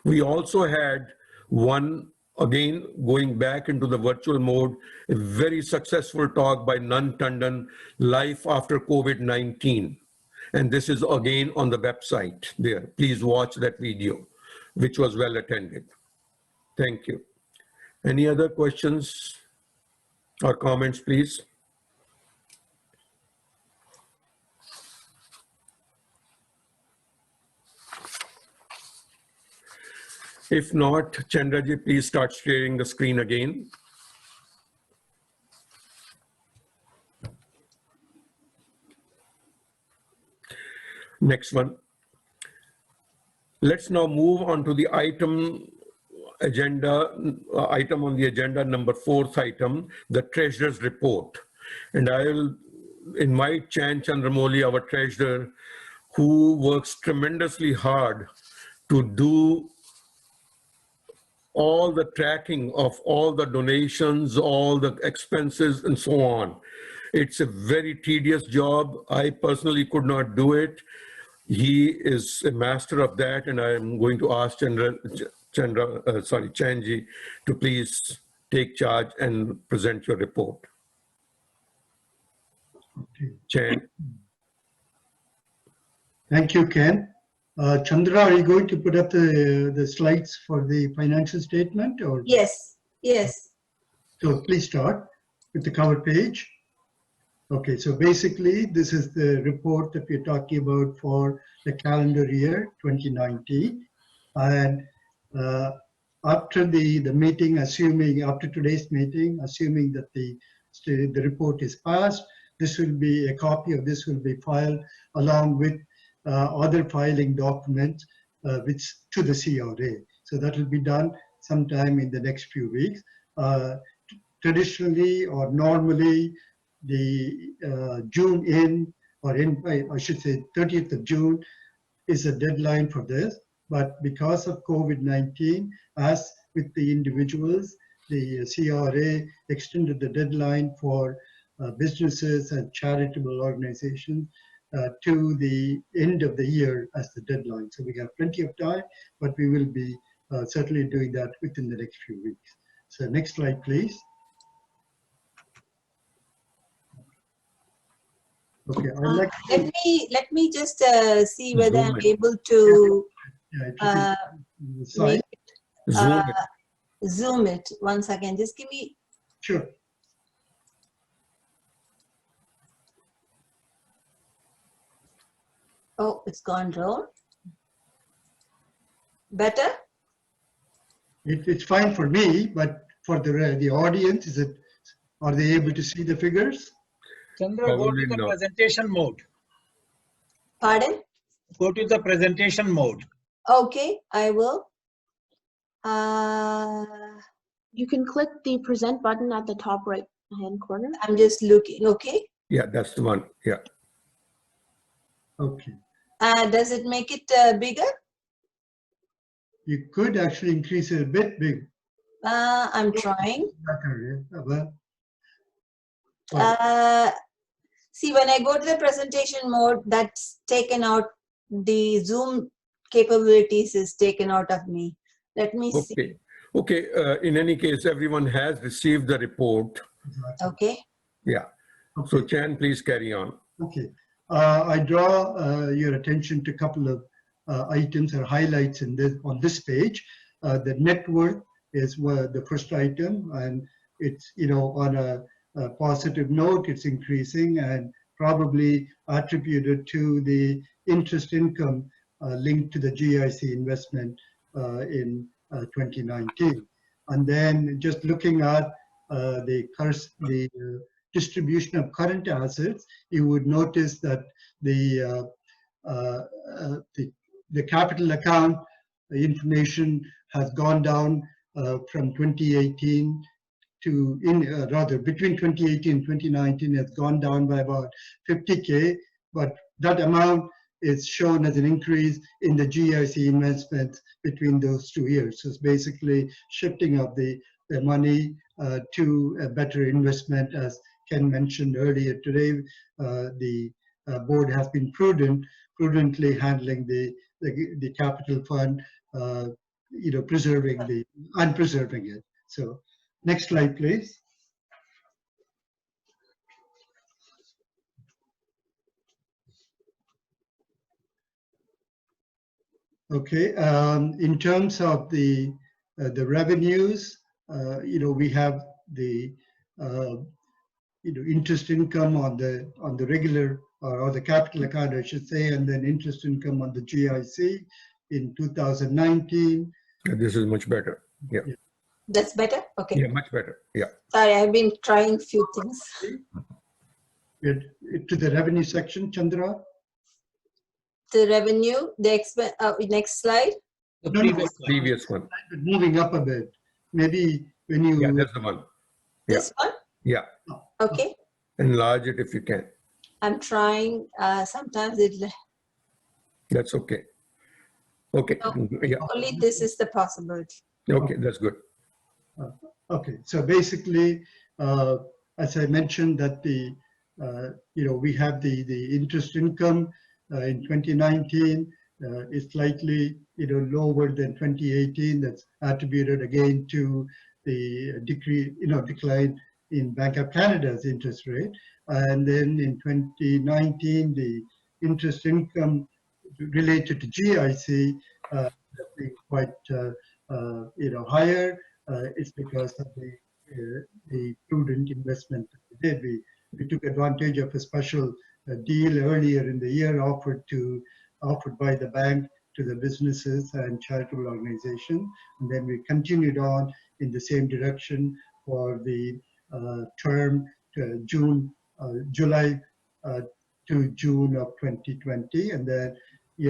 We also had one, again, going back into the virtual mode, a very successful talk by Nan Tandon, Life After COVID-19. And this is again on the website there. Please watch that video, which was well attended. Thank you. Any other questions or comments, please? If not, Chandraji, please start sharing the screen again. Next one. Let's now move on to the item on the agenda, number 4th item, the Treasurer's Report. And I will invite Chan Chandramouli, our Treasurer, who works tremendously hard to do all the tracking of all the donations, all the expenses, and so on. It's a very tedious job. I personally could not do it. He is a master of that, and I am going to ask Chanji to please take charge and present your report. Okay. Chan. Thank you, Ken. Chandra, are you going to put up the slides for the financial statement? Or? Yes, yes. So please start with the cover page. Okay, so basically this is the report that we're talking about for the calendar year 2019. And after the meeting, after today's meeting, assuming that the report is passed, a copy of this will be filed along with other filing documents to the CRA. So that will be done sometime in the next few weeks. Traditionally or normally, the I should say 30th of June is a deadline for this. but because of COVID-19, as with the individuals, the CRA extended the deadline for businesses and charitable organizations to the end of the year as the deadline. So we have plenty of time, but we will be certainly doing that within the next few weeks. So next slide, please. Okay, I'd like to, let me just see whether Zoom I'm in. able to yeah, it should uh, be the slide. Zoom it. zoom it. 1 second. Just give me. Sure. Oh, it's gone wrong. Better? It's fine for me, but for the audience, are they able to see the figures? Chandra, go Probably to the not. presentation mode. Pardon? Go to the presentation mode. Okay, I will. You can click the present button at the top right hand corner. I'm just looking. Okay. Yeah, that's the one. Yeah. Okay. Does it make it bigger? You could actually increase it a bit big. I'm trying. Better, yeah. Well, See, when I go to the presentation mode, that's taken out. The Zoom capabilities is taken out of me. Let me see. Okay. Okay. In any case, everyone has received the report. Okay. Yeah. So Chan, please carry on. Okay. I draw your attention to a couple of items or highlights on this page. The net worth is the first item, and it's, on a positive note, it's increasing and probably attributed to the interest income linked to the GIC investment in 2019. And then just looking at the distribution of current assets, you would notice that the capital account information has gone down from 2018 to, between 2018 and 2019 has gone down by about 50K, but that amount is shown as an increase in the GIC investments between those 2 years. So it's basically shifting of the money to a better investment. As Ken mentioned earlier today, the board has been prudently handling the capital fund, preserving it. So next slide, please. Okay, in terms of the revenues, we have the interest income on the regular or the capital account, I should say, and then interest income on the GIC in 2019. This is much better. Yeah. That's better? Okay. Yeah, much better. Yeah. Sorry, I've been trying few things. To the revenue section, Chandra. The revenue, next slide. The No, previous slide. Previous one. Moving up a bit. Maybe when you... Yeah, that's the one. Yeah. This one? Yeah. Okay. Enlarge it if you can. I'm trying. Sometimes That's okay. Okay. No. Yeah. Only this is the possibility. Okay, that's good. Okay, so basically, as I mentioned, that we have the interest income in 2019 is slightly lower than 2018. That's attributed again to the decline in Bank of Canada's interest rate. And then in 2019, the interest income related to GIC has been quite higher. It's because of the prudent investment that we did. We took advantage of a special deal earlier in the year offered by the bank to the businesses and charitable organizations, and then we continued on in the same direction for the term to July to June of 2020, and then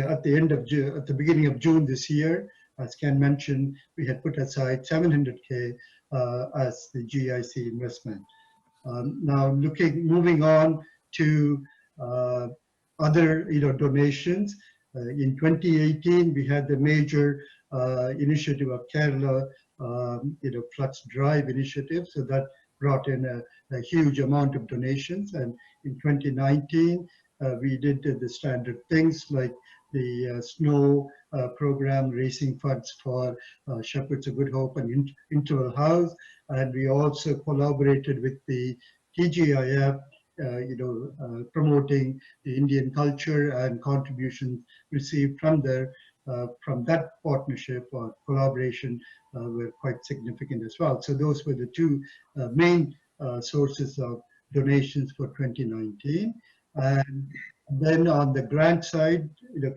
at the beginning of June this year, as Ken mentioned, we had put aside 700K as the GIC investment. Now moving on to other donations. In 2018, we had the major initiative of Kerala, Flux Drive initiative. So that brought in a huge amount of donations. And in 2019, we did the standard things like the snow program, raising funds for Shepherds of Good Hope and Interval House. And we also collaborated with the TGIF, promoting the Indian culture, and contributions received from that partnership or collaboration were quite significant as well. So those were the two main sources of donations for 2019. And then on the grant side,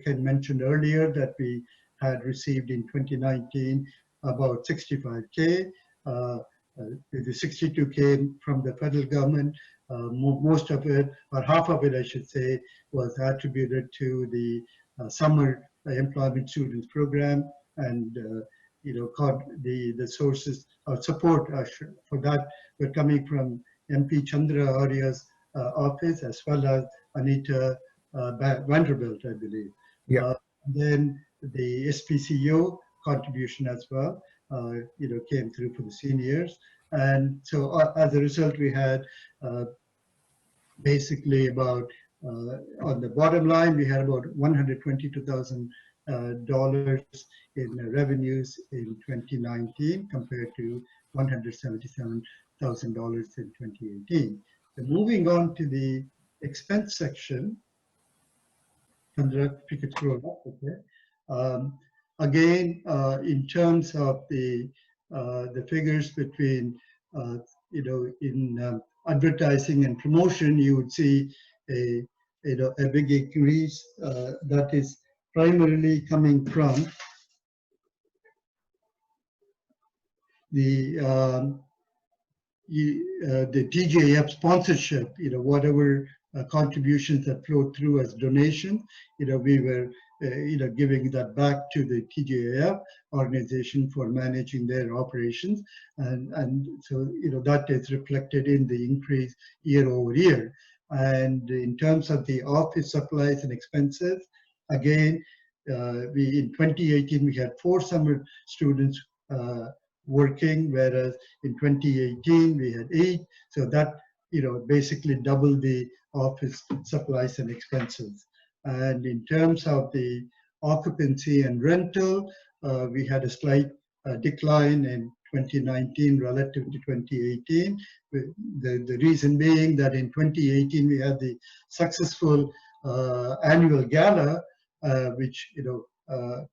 Ken mentioned earlier that we had received in 2019 about 65K. The 62 came from the federal government. Most of it, or half of it, I should say, was attributed to the summer employment students program, and the sources of support for that were coming from MP Chandra Arya's office, as well as Anita Vanderbilt, I believe. Yeah. Then the SPCO contribution as well, came through for the seniors. And so as a result, we had basically about, on the bottom line, we had about $122,000 in revenues in 2019 compared to $177,000 in 2018. And moving on to the expense section, Chandra, if you could scroll up, okay. Again, in terms of the figures between, in advertising and promotion, you would see a big increase that is primarily coming from the TGIF sponsorship. Whatever contributions that flow through as donations, we were giving that back to the TGIF organization for managing their operations, and so that is reflected in the increase year over year. And in terms of the office supplies and expenses, again, in 2018 we had 4 summer students working, whereas in 2018 we had 8. So that basically doubled the office supplies and expenses. And in terms of the occupancy and rental, we had a slight decline in 2019 relative to 2018. The reason being that in 2018 we had the successful annual gala, which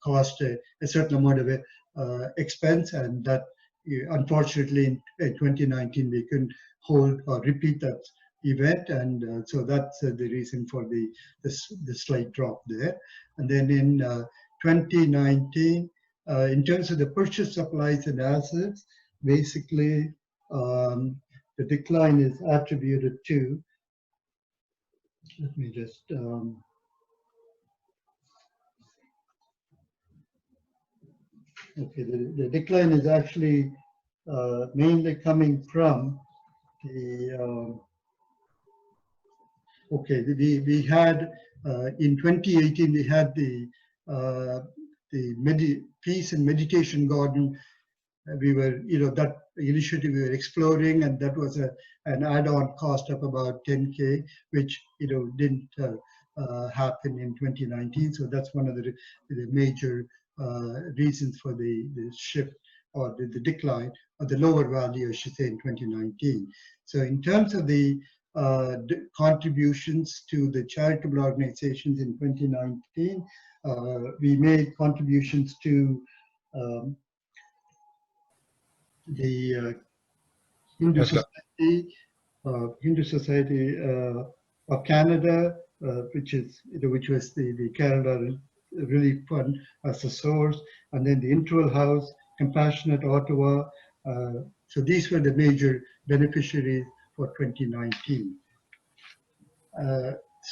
cost a certain amount of expense, and that unfortunately in 2019 we couldn't hold or repeat that event, and so that's the reason for the slight drop there. And then in 2019, in terms of the purchase supplies and assets, basically the decline is attributed to, let me just okay, the decline is actually mainly coming from the okay, we had in 2018 we had the Peace and Meditation Garden. We were, that initiative we were exploring, and that was an add-on cost of about 10K, which didn't happen in 2019. So that's one of the major reasons for the shift or the decline, or the lower value, I should say, in 2019. So in terms of the contributions to the charitable organizations in 2019, we made contributions to the Hindu Society of Canada, which was the Canada Relief Fund as a source, and then the Interval House, Compassionate Ottawa. So these were the major beneficiaries for 2019.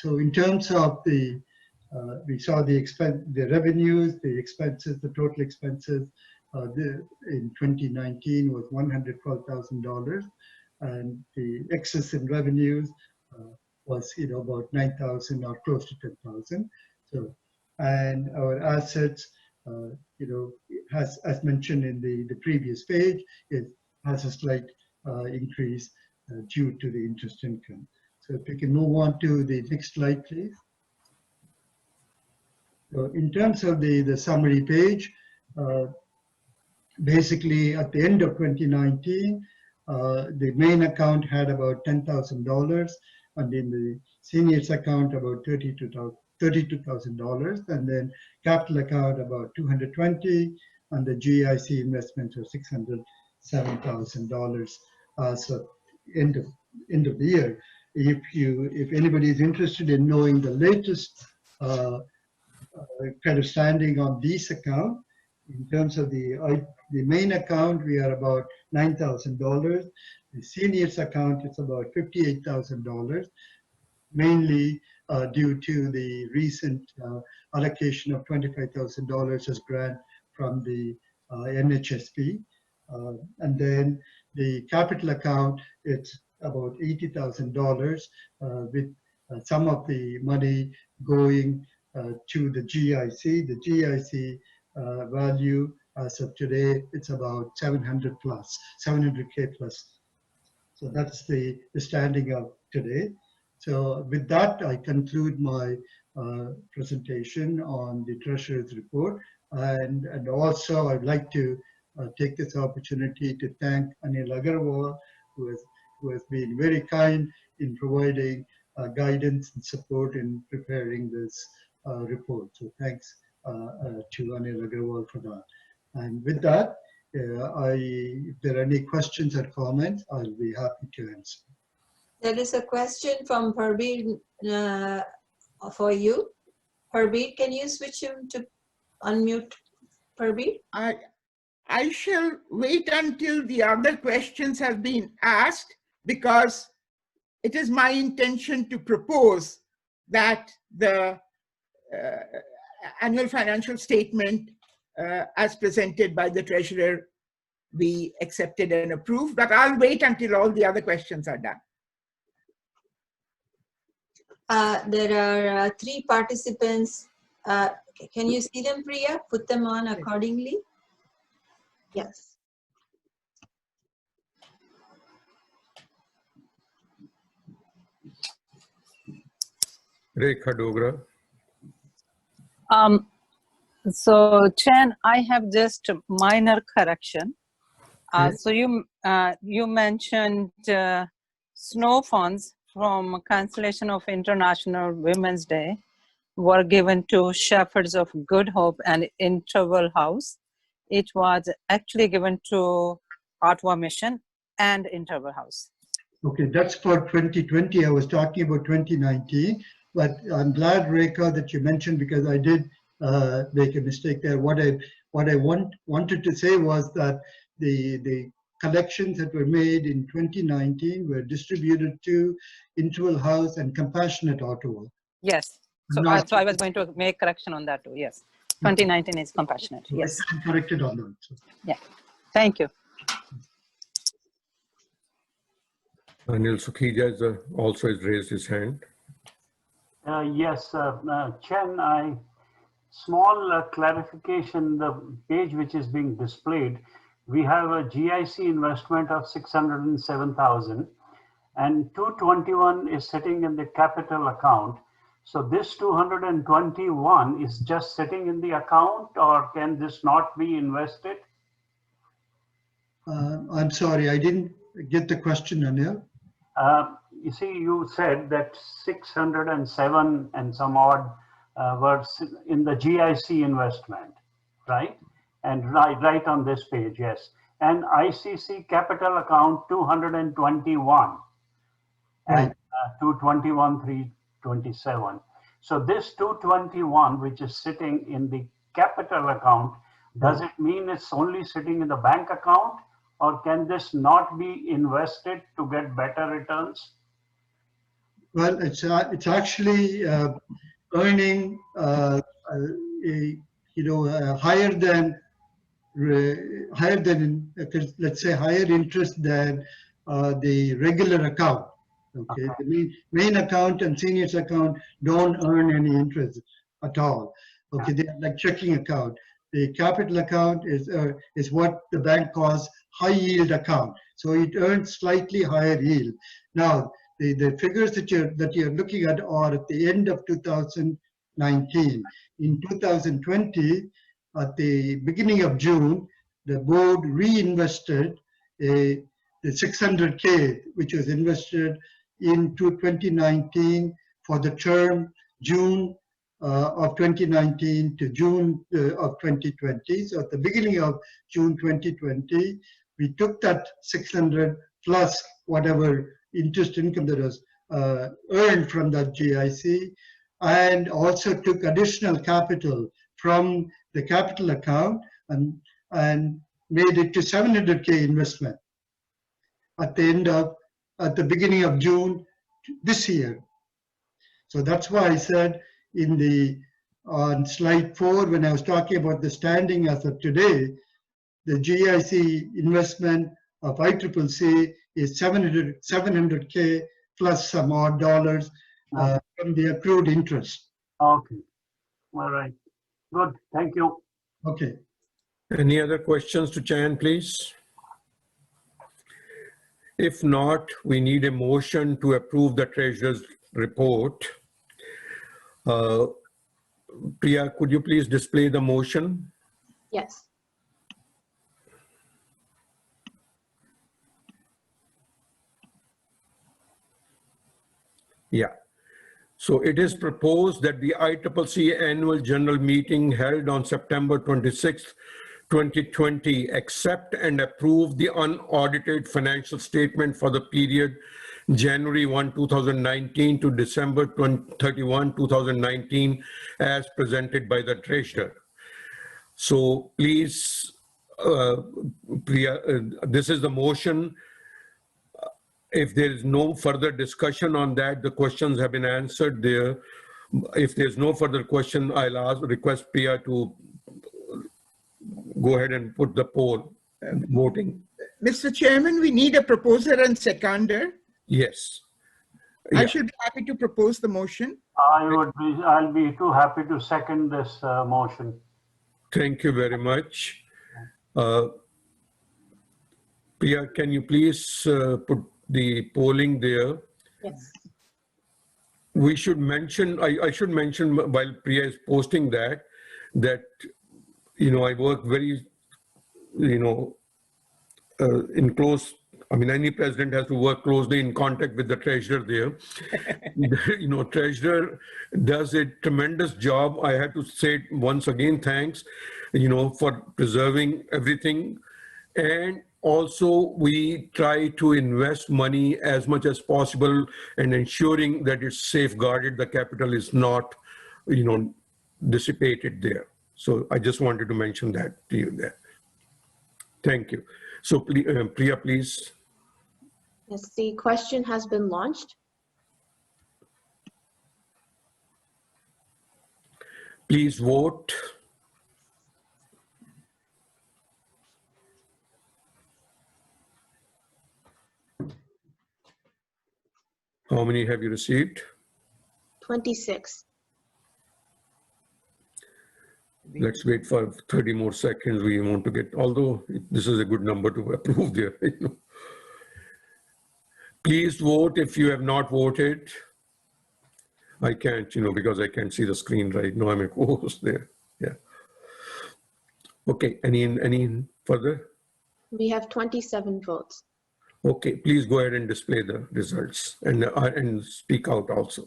So in terms of we saw the revenues, the expenses, the total expenses in 2019 was $112,000, and the excess in revenues was about 9,000 or close to 10,000. So, and our assets, as mentioned in the previous page, it has a slight increase due to the interest income. So if we can move on to the next slide, please. So in terms of the summary page, basically at the end of 2019, the main account had about $10,000, and in the seniors account about $32,000, and then capital account about $220, and the GIC investments were $607,000 as of end of the year. If anybody is interested in knowing the latest kind of standing on these account, in terms of the main account, we are about $9,000. The seniors account is about $58,000, mainly due to the recent allocation of $25,000 as grant from the NHSP. And then the capital account, it's about $80,000 with some of the money going to the GIC. The GIC value as of today, it's about 700K plus. So that's the standing of today. So with that, I conclude my presentation on the Treasurer's report. And also I'd like to take this opportunity to thank Anil Agarwal, who has been very kind in providing guidance and support in preparing this report. So thanks to Anil Agarwal for that. And with that, if there are any questions or comments, I'll be happy to answer. There is a question from Parveer for you. Parveer, can you switch him to unmute, Parveer? I shall wait until the other questions have been asked, because it is my intention to propose that the annual financial statement as presented by the Treasurer be accepted and approved, but I'll wait until all the other questions are done. There are 3 participants. Can you see them, Priya? Put them on accordingly. Yes. Rekha Dogra. So Chen, I have just a minor correction. So you mentioned snow funds from cancellation of International Women's Day were given to Shepherds of Good Hope and Interval House. It was actually given to Ottawa Mission and Interval House. Okay, that's for 2020. I was talking about 2019, but I'm glad, Rekha, that you mentioned, because I did make a mistake there. What I wanted to say was that the collections that were made in 2019 were distributed to Interval House and Compassionate Ottawa. Yes. So I was going to make correction on that too. Yes. 2019 is Compassionate. Yes. I corrected on that. So. Yeah. Thank you. Anil Sukhija also has raised his hand. Yes, Chen, small clarification, the page which is being displayed, we have a GIC investment of 607,000 and 221 is sitting in the capital account. So this 221 is just sitting in the account, or can this not be invested? I'm sorry, I didn't get the question, Anil. You see, you said that 607 and some odd were in the GIC investment, right? And right on this page, yes. And ICC capital account 221 and 221,327. So this 221, which is sitting in the capital account, does it mean it's only sitting in the bank account, or can this not be invested to get better returns? Well, it's actually earning higher than let's say higher interest than the regular account. Okay, the main account and seniors account don't earn any interest at all. Okay, they are like checking account. The capital account is what the bank calls high yield account. So it earns slightly higher yield. Now, the figures that you're looking at are at the end of 2019. In 2020, at the beginning of June, the board reinvested the 600K, which was invested into 2019 for the term June of 2019 to June of 2020. So at the beginning of June 2020, we took that 600 plus whatever interest income that was earned from that GIC, and also took additional capital from the capital account and made it to 700K investment at the beginning of June this year. So that's why I said on slide 4, when I was talking about the standing as of today, the GIC investment of ICCC is 700K plus some odd dollars from the accrued interest. Okay. All right. Good. Thank you. Okay. Any other questions to Chan, please? If not, we need a motion to approve the treasurer's report. Priya, could you please display the motion? Yes. Yeah. So it is proposed that the ICCC Annual General Meeting held on September 26, 2020, accept and approve the unaudited financial statement for the period January 1, 2019 to December 31, 2019, as presented by the treasurer. So please, Priya, this is the motion. If there is no further discussion on that, the questions have been answered there. If there's no further question, I'll request Priya to go ahead and put the poll and voting. Mr. Chairman, we need a proposer and seconder. Yes. I should be happy to propose the motion. I'll be too happy to second this motion. Thank you very much. Priya, can you please put the polling there? Yes. We should mention, I should mention while Priya is posting that, I work very, in close, any president has to work closely in contact with the treasurer there. Treasurer does a tremendous job. I have to say once again, thanks, for preserving everything. And also we try to invest money as much as possible and ensuring that it's safeguarded, the capital is not, dissipated there. So I just wanted to mention that to you there. Thank you. So Priya, please. Yes, the question has been launched. Please vote. How many have you received? 26. Let's wait for 30 more seconds. We want to get, although this is a good number to approve there. Please vote if you have not voted. I can't, because I can't see the screen right now. I'm a co-host there. Yeah. Okay. Any further? We have 27 votes. Okay. Please go ahead and display the results and speak out also.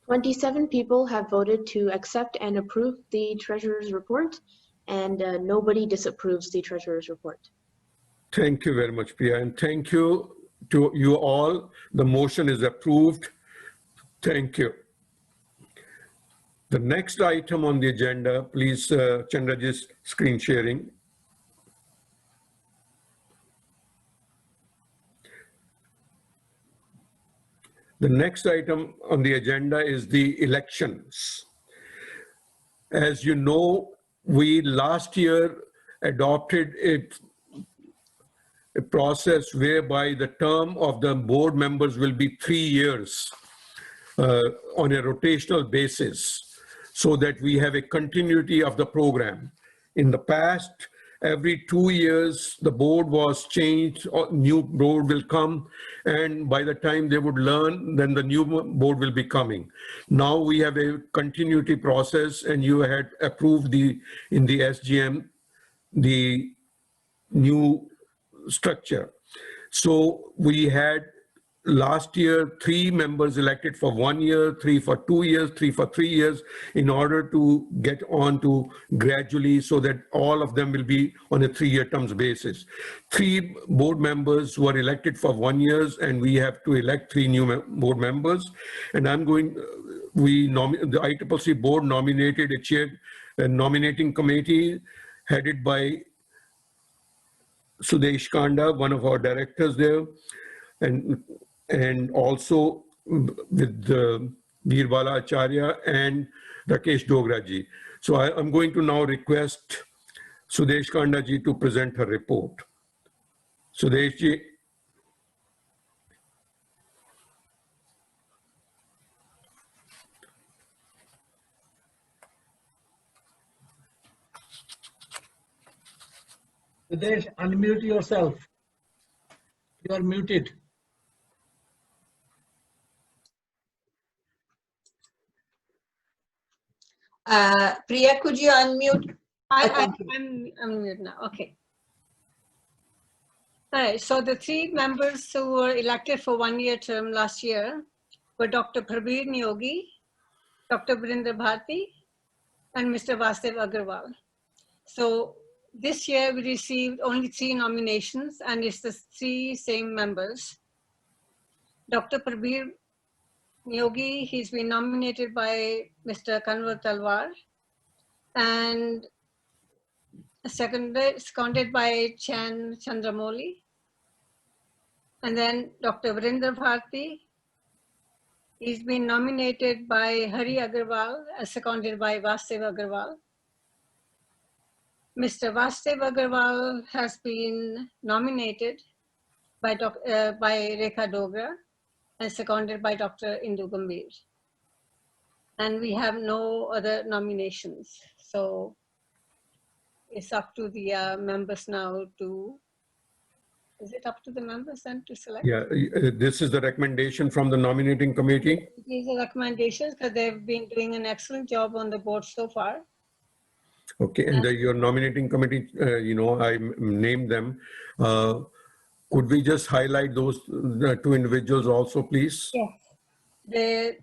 27 people have voted to accept and approve the treasurer's report, and nobody disapproves the treasurer's report. Thank you very much, Priya, and thank you to you all. The motion is approved. Thank you. The next item on the agenda, please, Chandraji's screen sharing. The next item on the agenda is the elections. As you know, we last year adopted a process whereby the term of the board members will be 3 years. on a rotational basis so that we have a continuity of the program. In the past, every 2 years, the board was changed, new board will come, and by the time they would learn, then the new board will be coming. Now we have a continuity process, and you had approved in the SGM, the new structure. So we had last year 3 members elected for 1 year, 3 for 2 years, 3 for 3 years, in order to get on to gradually so that all of them will be on a 3-year terms basis. 3 board members were elected for 1 year, and we have to elect 3 new board members. And the ICCC board nominated a nominating committee headed by Sudesh Kanda, one of our directors there, and also with Veerbala Acharya and Rakesh Dogra ji. So I'm going to now request Sudesh Kanda ji to present her report. Sudesh ji. Sudesh, unmute yourself. You are muted. Priya, could you unmute? I'm mute now. Okay. All right. So the 3 members who were elected for 1-year term last year were Dr. Prabir Nyogi, Dr. Vrinder Bharti, and Mr. Vasudev Agarwal. So this year we received only 3 nominations, and it's the 3 same members. Dr. Prabir Nyogi, he's been nominated by Mr. Kanwar Talwar, and seconded by Chan Chandramouli. And then Dr. Vrinder Bharti, he's been nominated by Hari Agarwal, seconded by Vasudev Agarwal. Mr. Vasudev Agarwal has been nominated by Rekha Dogra and seconded by Dr. Indu Gambhir. And we have no other nominations. So it's up to the members now to, is it up to the members then to select? Yeah, this is the recommendation from the nominating committee. These are recommendations because they've been doing an excellent job on the board so far. Okay, and your nominating committee, I named them. Could we just highlight those 2 individuals also, please? Yes. The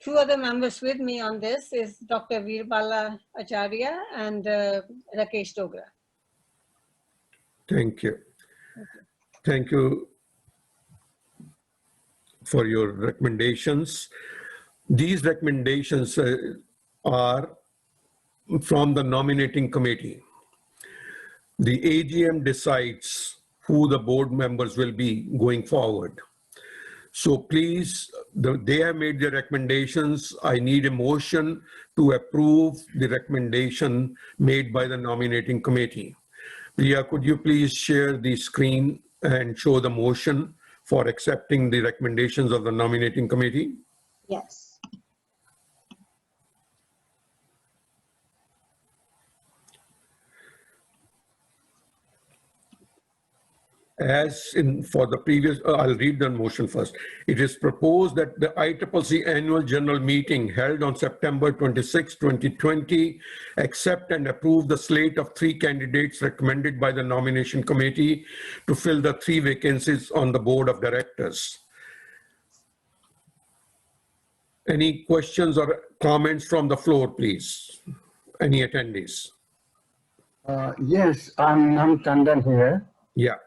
2 other members with me on this is Dr. Veerbala Acharya and Rakesh Dogra. Thank you. Thank you for your recommendations. These recommendations are from the nominating committee. The AGM decides who the board members will be going forward. So please, they have made their recommendations. I need a motion to approve the recommendation made by the nominating committee. Priya, could you please share the screen and show the motion for accepting the recommendations of the nominating committee? Yes. As in for the previous, I'll read the motion first. It is proposed that the ICCC Annual General Meeting held on September 26, 2020, accept and approve the slate of 3 candidates recommended by the nomination committee to fill the 3 vacancies on the board of directors. Any questions or comments from the floor, please? Any attendees? Yes, I'm Chandan here. Yeah.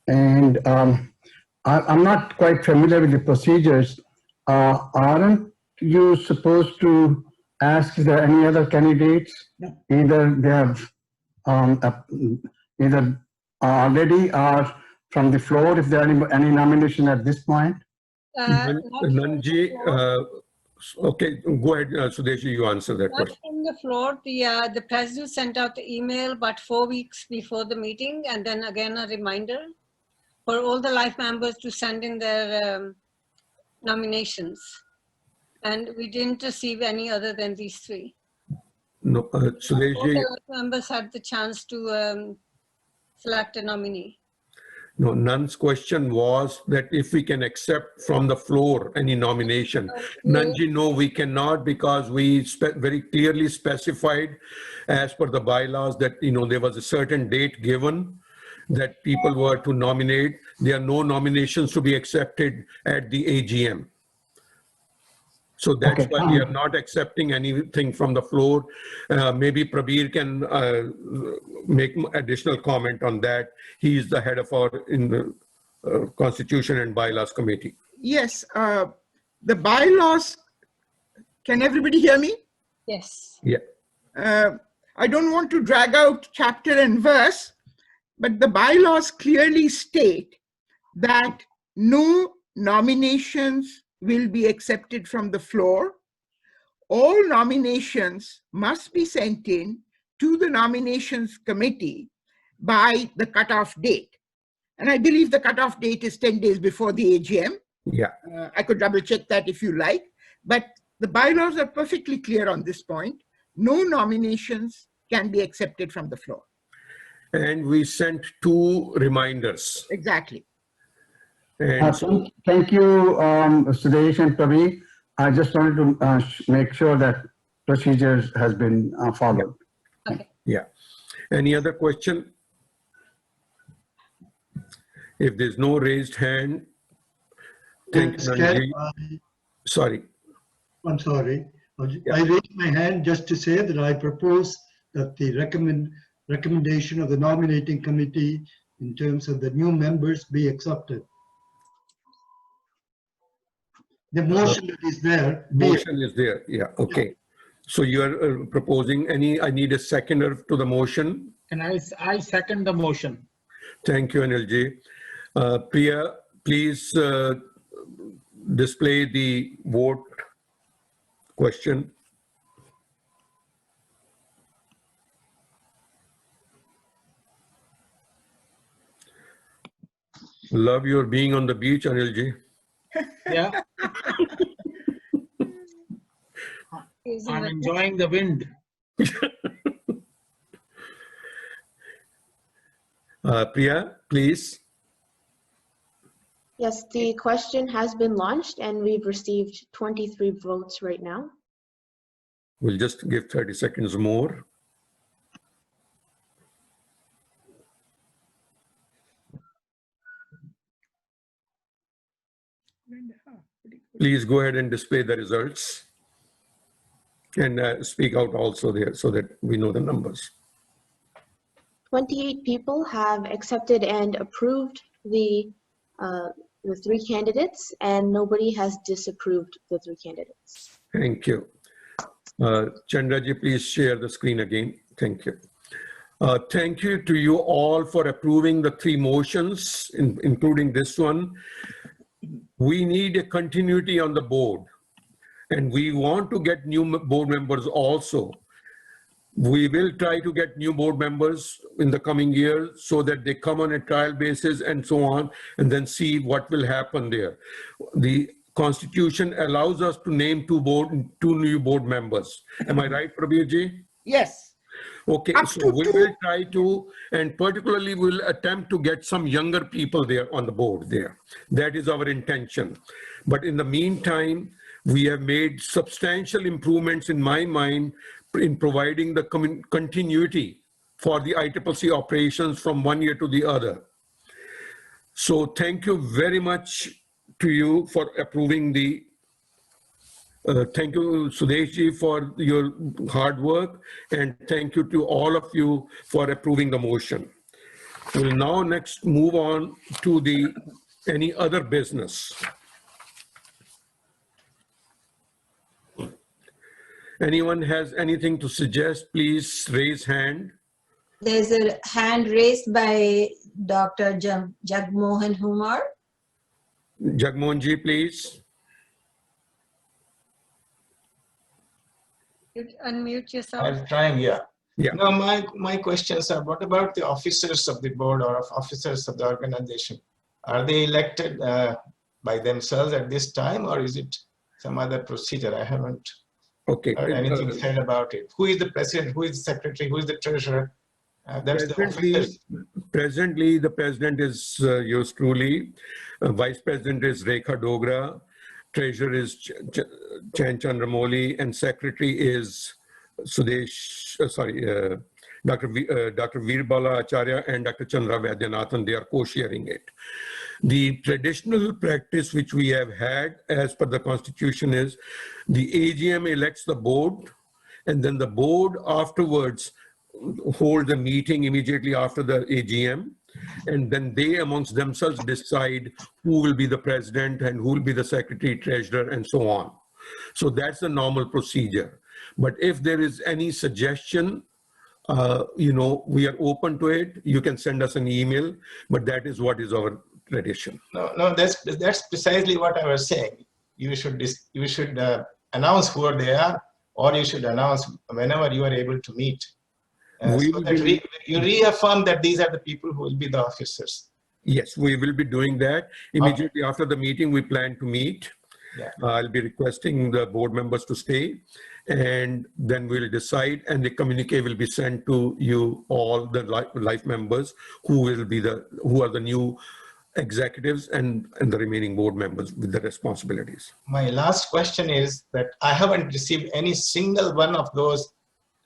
And I'm not quite familiar with the procedures. Aren't you supposed to ask if there are any other candidates? No. Either they have either already or from the floor, if there are any nomination at this point? Nanji, okay, go ahead, Sudeshi, you answer that question. Not from the floor. The president sent out the email about 4 weeks before the meeting, and then again a reminder for all the life members to send in their nominations. and we didn't receive any other than these three. No, All Sudeshji, the members had the chance to select a nominee. no, Nan's question was that if we can accept from the floor any nomination. Nanji, no, we cannot, because we very clearly specified as per the bylaws that, you know, there was a certain date given that people were to nominate. There are no nominations to be accepted at the AGM. So that's Okay. why we are not accepting anything from the floor. Maybe Prabir can make additional comment on that. He is the head of our Constitution and Bylaws Committee. Yes, the bylaws, can everybody hear me? Yes. Yeah. I don't want to drag out chapter and verse, but the bylaws clearly state that no nominations will be accepted from the floor. All nominations must be sent in to the nominations committee by the cutoff date. And I believe the cutoff date is 10 days before the AGM. Yeah. I could double check that if you like, but the bylaws are perfectly clear on this point. No nominations can be accepted from the floor. And we sent 2 reminders. Exactly. And Thank you, Sudesh and Prabir. I just wanted to make sure that procedures has been followed. Okay. yeah. Any other question? If there's no raised hand, thank you, Nanji. Sorry. I'm sorry. I raised my hand just to say that I propose that the recommendation of the nominating committee in terms of the new members be accepted. The motion that is there. Motion is there. Yeah. Okay. So you are proposing I need a seconder to the motion. And I second the motion. Thank you, Anilji. Priya, please display the vote question. Love your being on the beach, Anilji. Yeah. I'm enjoying the wind. Priya, please. Yes, the question has been launched and we've received 23 votes right now. We'll just give 30 seconds more. Please go ahead and display the results and speak out also there so that we know the numbers. 28 people have accepted and approved the 3 candidates, and nobody has disapproved the 3 candidates. Thank you. Chandraji, please share the screen again. Thank you. Thank you to you all for approving the 3 motions, including this one. We need a continuity on the board, and we want to get new board members also. We will try to get new board members in the coming year so that they come on a trial basis and so on, and then see what will happen there. The Constitution allows us to name 2 new board members. Am I right, Prabir ji? Yes. Okay, so we will try to, and particularly we'll attempt to get some younger people there on the board there. That is our intention. But in the meantime, we have made substantial improvements in my mind in providing the continuity for the ICCC operations from one year to the other. So thank you very much to you for approving the thank you, Sudeshji, for your hard work, and thank you to all of you for approving the motion. We'll now next move on to the any other business. Anyone has anything to suggest, please raise hand. There's a hand raised by Dr. Jagmohan Humar. Jagmohanji, please. Unmute yourself. I'll try, yeah. Yeah. Now, my questions are, what about the officers of the board or officers of the organization? Are they elected by themselves at this time, or is it some other procedure. I haven't Okay. heard anything said about it. Who is the president? Who is the secretary? Who is the treasurer? That's the officers. Presently, the president is yours truly. Vice president is Rekha Dogra. Treasurer is Chan Chandramoli, and secretary is Sudesh. Dr. Veerbala Acharya and Dr. Chandra Vaidyanathan. They are co-sharing it. The traditional practice which we have had as per the constitution is the AGM elects the board, and then the board afterwards hold a meeting immediately after the AGM, and then they amongst themselves decide who will be the president and who will be the secretary, treasurer, and so on. So that's the normal procedure. But if there is any suggestion, we are open to it. You can send us an email, but that is what is our tradition. No, that's precisely what I was saying. You should announce who they are, or you should announce whenever you are able to meet. You reaffirm that these are the people who will be the officers. Yes, we will be doing that. Immediately after the meeting, we plan to meet. Yeah. I'll be requesting the board members to stay, and then we'll decide, and the communique will be sent to you all, the life members, who are the new executives and the remaining board members with the responsibilities. My last question is that I haven't received any single one of those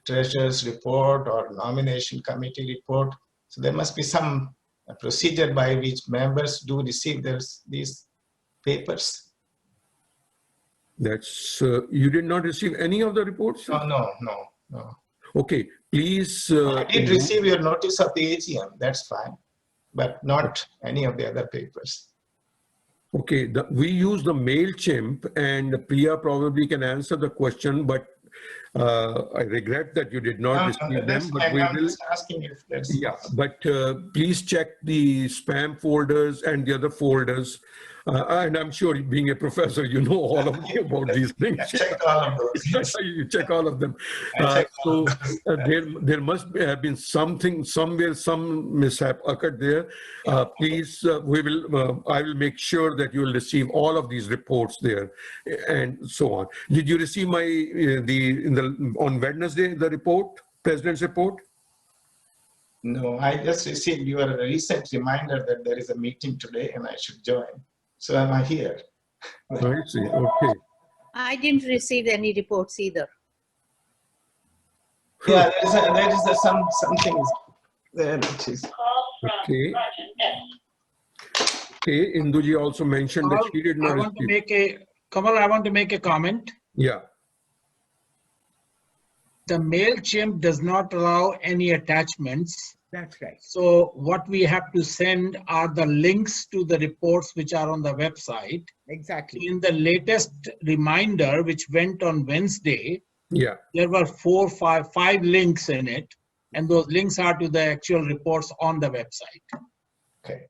treasurer's report or nomination committee report. So there must be some procedure by which members do receive these papers. That's you did not receive any of the reports? No. Okay, please. I did receive your notice of the AGM. That's fine, but not any of the other papers. Okay, we use the MailChimp, and Priya probably can answer the question, but I regret that you did not receive them. But we will. Just asking if there's. Yeah, but please check the spam folders and the other folders. And I'm sure, being a professor, you know all about these things. I check all of those. You check all of them. There must have been something somewhere, some mishap occurred there. Please, I will make sure that you will receive all of these reports there, and so on. Did you receive on Wednesday the report, President's report? No, I just received your recent reminder that there is a meeting today and I should join. So am I here? I see. Okay. I didn't receive any reports either. Yeah, there is something there which is. Okay. Okay. Induji also mentioned that she did not receive. Kamal, I want to make a comment. Yeah. The MailChimp does not allow any attachments. That's right. So what we have to send are the links to the reports which are on the website. Exactly. In the latest reminder, which went on Wednesday, yeah, there were five links in it, and those links are to the actual reports on the website. Okay.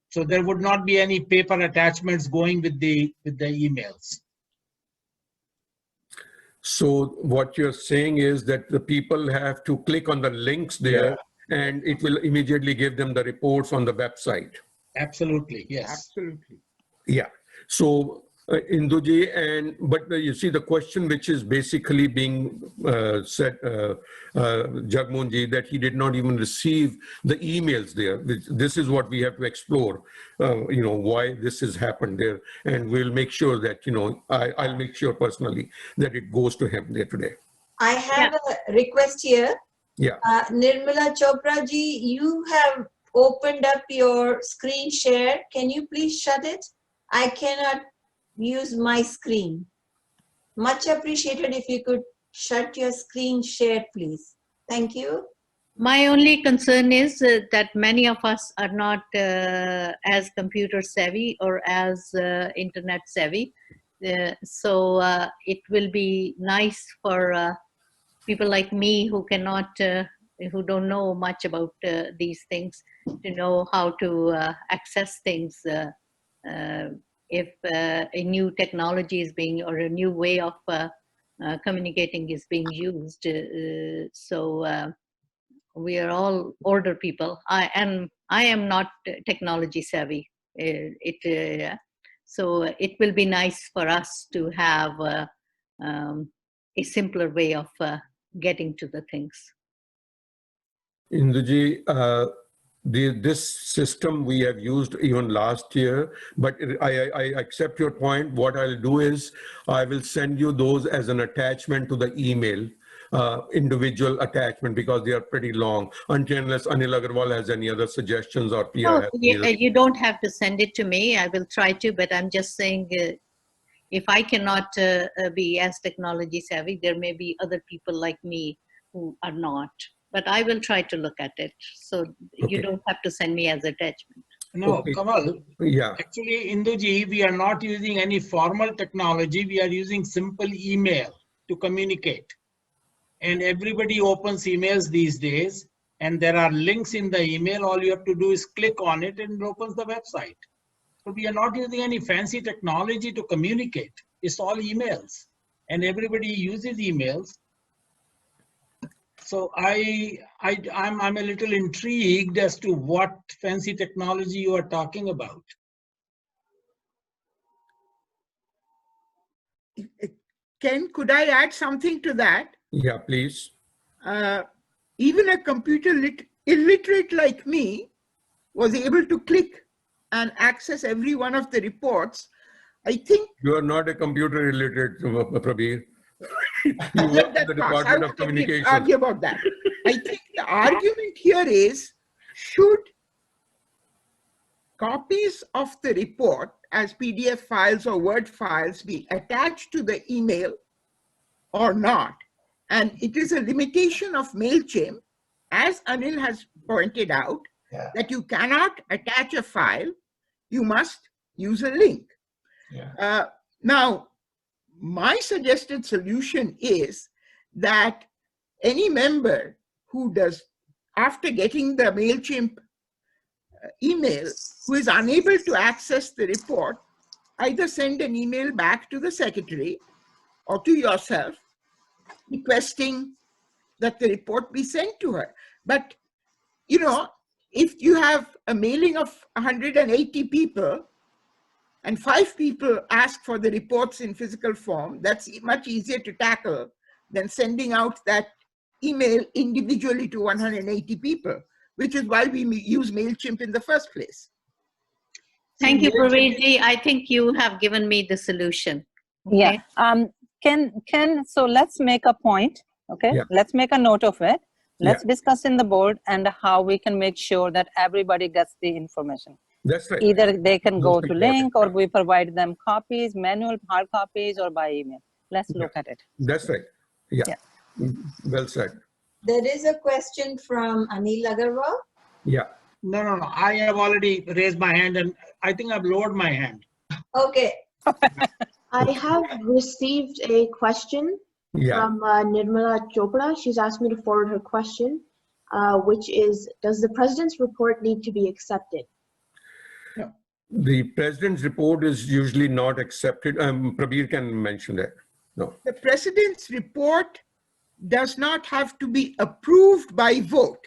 So there would not be any paper attachments going with the emails. So what you're saying is that the people have to click on the links there, and it will immediately give them the reports on the website. Absolutely, yes. Absolutely. Yeah. So Induji, but you see the question which is basically being said, Jagmohanji, that he did not even receive the emails there. This is what we have to explore, why this has happened there. And we'll make sure that, I'll make sure personally that it goes to him there today. I have a request here. Yeah. Nirmala Chopra ji, you have opened up your screen share. Can you please shut it? I cannot use my screen. Much appreciated if you could shut your screen share, please. Thank you. My only concern is that many of us are not as computer savvy or as internet savvy. So it will be nice for people like me who cannot, who don't know much about these things, to know how to access things if a new technology is being, or a new way of communicating is being used. So we are all older people. I am not technology savvy. So it will be nice for us to have a simpler way of getting to the things. Induji, this system we have used even last year, but I accept your point. What I'll do is I will send you those as an attachment to the email, individual attachment, because they are pretty long, unless Anil Agarwal has any other suggestions or PR Oh, has any other. you don't have to send it to me. I will try to, but I'm just saying if I cannot be as technology savvy, there may be other people like me who are not. But I will try to look at it. So you don't have to send me as attachment. No, Kamal. Yeah. Actually, Induji, we are not using any formal technology. We are using simple email to communicate. And everybody opens emails these days. And there are links in the email. All you have to do is click on it and it opens the website. So we are not using any fancy technology to communicate. It's all emails. And everybody uses emails. So I'm a little intrigued as to what fancy technology you are talking about. Ken, could I add something to that? Yeah, please. Even a computer illiterate like me was able to click and access every one of the reports. I think you are not a computer illiterate, Prabir. You work in the Department of Communication. Argue about that. I think the argument here is, should copies of the report as PDF files or Word files be attached to the email or not? And it is a limitation of MailChimp, as Anil has pointed out, that you cannot attach a file, you must use a link. Now, my suggested solution is that any member who does, after getting the MailChimp email, who is unable to access the report, either send an email back to the secretary or to yourself requesting that the report be sent to her. But, you know, if you have a mailing of 180 people and 5 people ask for the reports in physical form, that's much easier to tackle than sending out that email individually to 180 people, which is why we use MailChimp in the first place. Thank you, Praveerji. I think you have given me the solution. Okay? Yeah. So let's make a point. Okay. Yeah. Let's make a note of it. Let's discuss in the board and how we can make sure that everybody gets the information. That's right. Either they can go to link, or we provide them copies, manual hard copies, or by email. Let's look at it. That's right. Yeah. Well said. There is a question from Anil Agarwal. Yeah. No. I have already raised my hand and I think I've lowered my hand. Okay. I have received a question from Nirmala Chopra. She's asked me to forward her question, which is, does the president's report need to be accepted? No. The president's report is usually not accepted. Prabir can mention that. No. The president's report does not have to be approved by vote.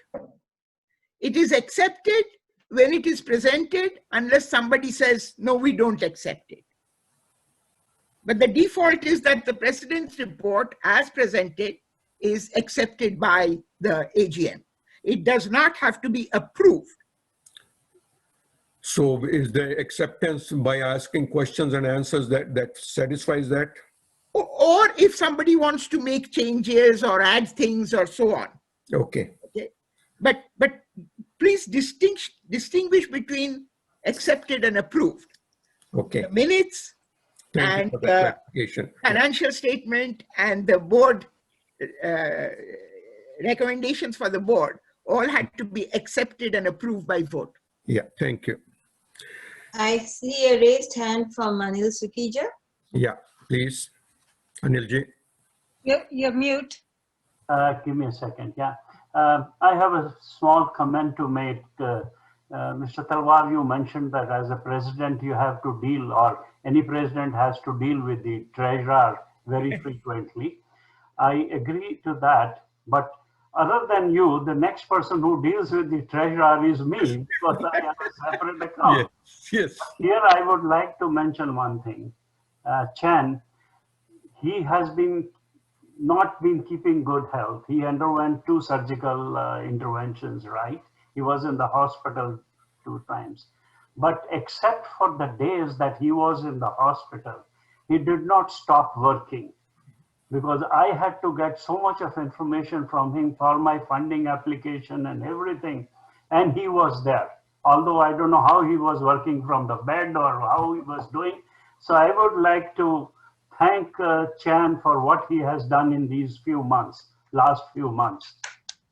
It is accepted when it is presented, unless somebody says, no, we don't accept it. But the default is that the president's report as presented is accepted by the AGM. It does not have to be approved. So is the acceptance by asking questions and answers that satisfies that? Or if somebody wants to make changes or add things or so on. Okay. But please distinguish between accepted and approved. Okay. The minutes and the financial statement and the board recommendations for the board all had to be accepted and approved by vote. Yeah, thank you. I see a raised hand from Anil Sukija. Yeah, please. Anilji. You're mute. Give me a second. Yeah. I have a small comment to make. Mr. Talwar, you mentioned that as a president, you have to deal, or any president has to deal with the treasurer very frequently. I agree to that, but other than you, the next person who deals with the treasurer is me because I have a separate account. Yes, yes. Here I would like to mention one thing. Chen, he has not been keeping good health. He underwent 2 surgical interventions, right? He was in the hospital 2 times. But except for the days that he was in the hospital, he did not stop working because I had to get so much of information from him for my funding application and everything. And he was there. Although I don't know how he was working from the bed or how he was doing. So I would like to thank Chan for what he has done in these last few months.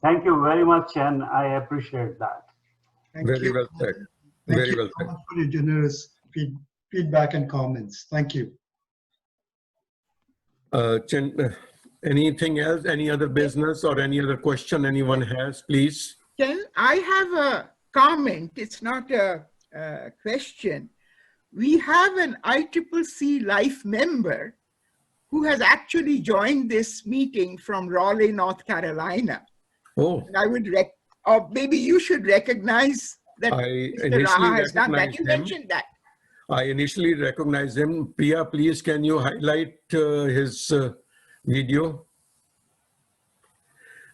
Thank you very much, Chan. I appreciate that. Very well said. Very well said. Thank you for your generous feedback and comments. Thank you. Chen, anything else, any other business or any other question anyone has, please? Chen, I have a comment. It's not a question. We have an ICCC Life member who has actually joined this meeting from Raleigh, North Carolina. Oh. And I would or maybe you should recognize that Mr. Raha has done that. You mentioned that. I initially recognized him. Priya, please, can you highlight his video?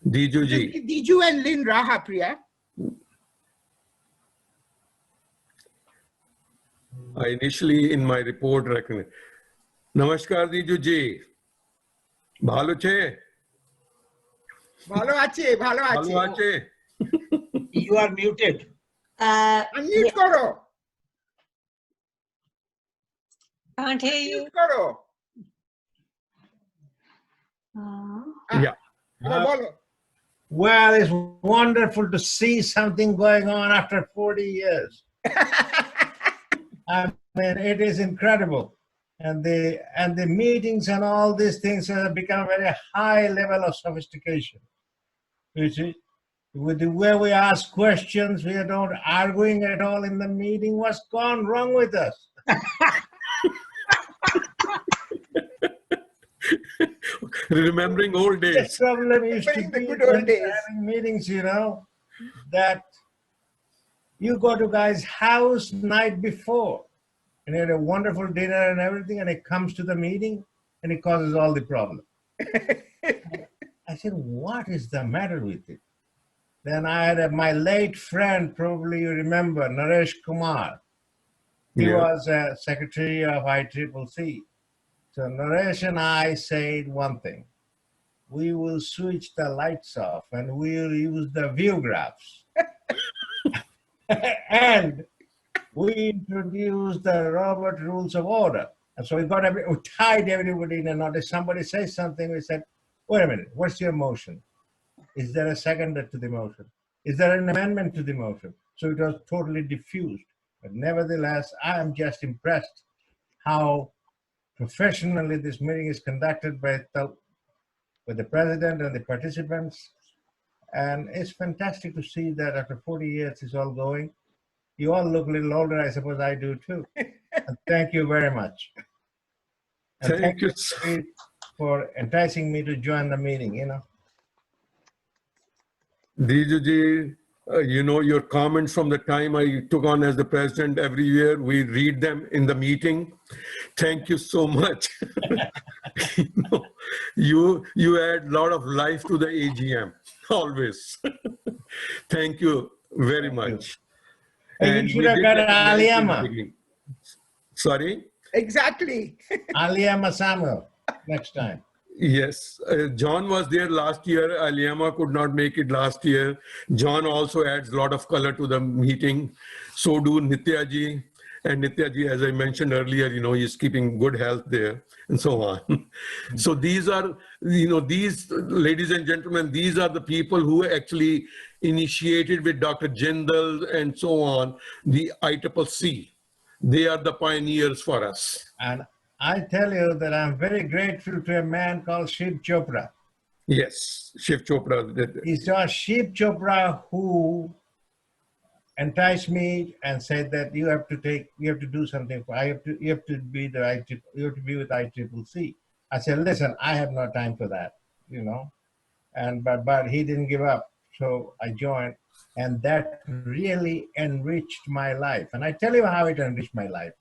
Diju ji. Diju and Lynn Raha, Priya. I initially in my report recognized. Namaskar, Diju ji. Bhalo che? Bhalo ache, bhalo ache. Bhalo ache. You are muted. Unmute karo. Can't hear you. Unmute karo. Yeah. Well, it's wonderful to see something going on after 40 years. I mean, it is incredible. And the meetings and all these things have become a very high level of sophistication. You see, with the way we ask questions, we are not arguing at all in the meeting. What's gone wrong with us? Remembering old days. The problem used to be when having meetings, you know, that you go to guy's house night before and he had a wonderful dinner and everything, and it comes to the meeting and it causes all the problem. I said, what is the matter with it? Then I had my late friend, probably you remember, Naresh Kumar. He was a secretary of ICCC. So Naresh and I said one thing. We will switch the lights off and we'll use the view graphs. And we introduced the Robert Rules of Order. And so we tied everybody in a knot. If somebody says something, we said, wait a minute, what's your motion? Is there a seconder to the motion? Is there an amendment to the motion? So it was totally diffused. But nevertheless, I am just impressed how professionally this meeting is conducted by the president and the participants. And it's fantastic to see that after 40 years it's all going. You all look a little older, I suppose I do too. And thank you very much. And thank you for enticing me to join the meeting, you know. Diju ji, you know, your comments from the time I took on as the president, every year we read them in the meeting. Thank you so much. you add a lot of life to the AGM, always. Thank you very much. And you should have got an Aliyama. Sorry? Exactly. Aliyama Samuel next time. Yes, John was there last year. Aliyama could not make it last year. John also adds a lot of color to the meeting. So do Nitya ji. And Nitya ji, as I mentioned earlier, you know, he's keeping good health there and so on. So these are, you know, these, ladies and gentlemen, these are the people who actually initiated with Dr. Jindal and so on, the ICCC. They are the pioneers for us. And I tell you that I'm very grateful to a man called Shiv Chopra. Yes, Shiv Chopra. It's just Shiv Chopra who enticed me and said that you have to do something. You have to be with ICCC. I said, listen, I have no time for that, you know. and but he didn't give up. So I joined, and that really enriched my life. And I tell you how it enriched my life.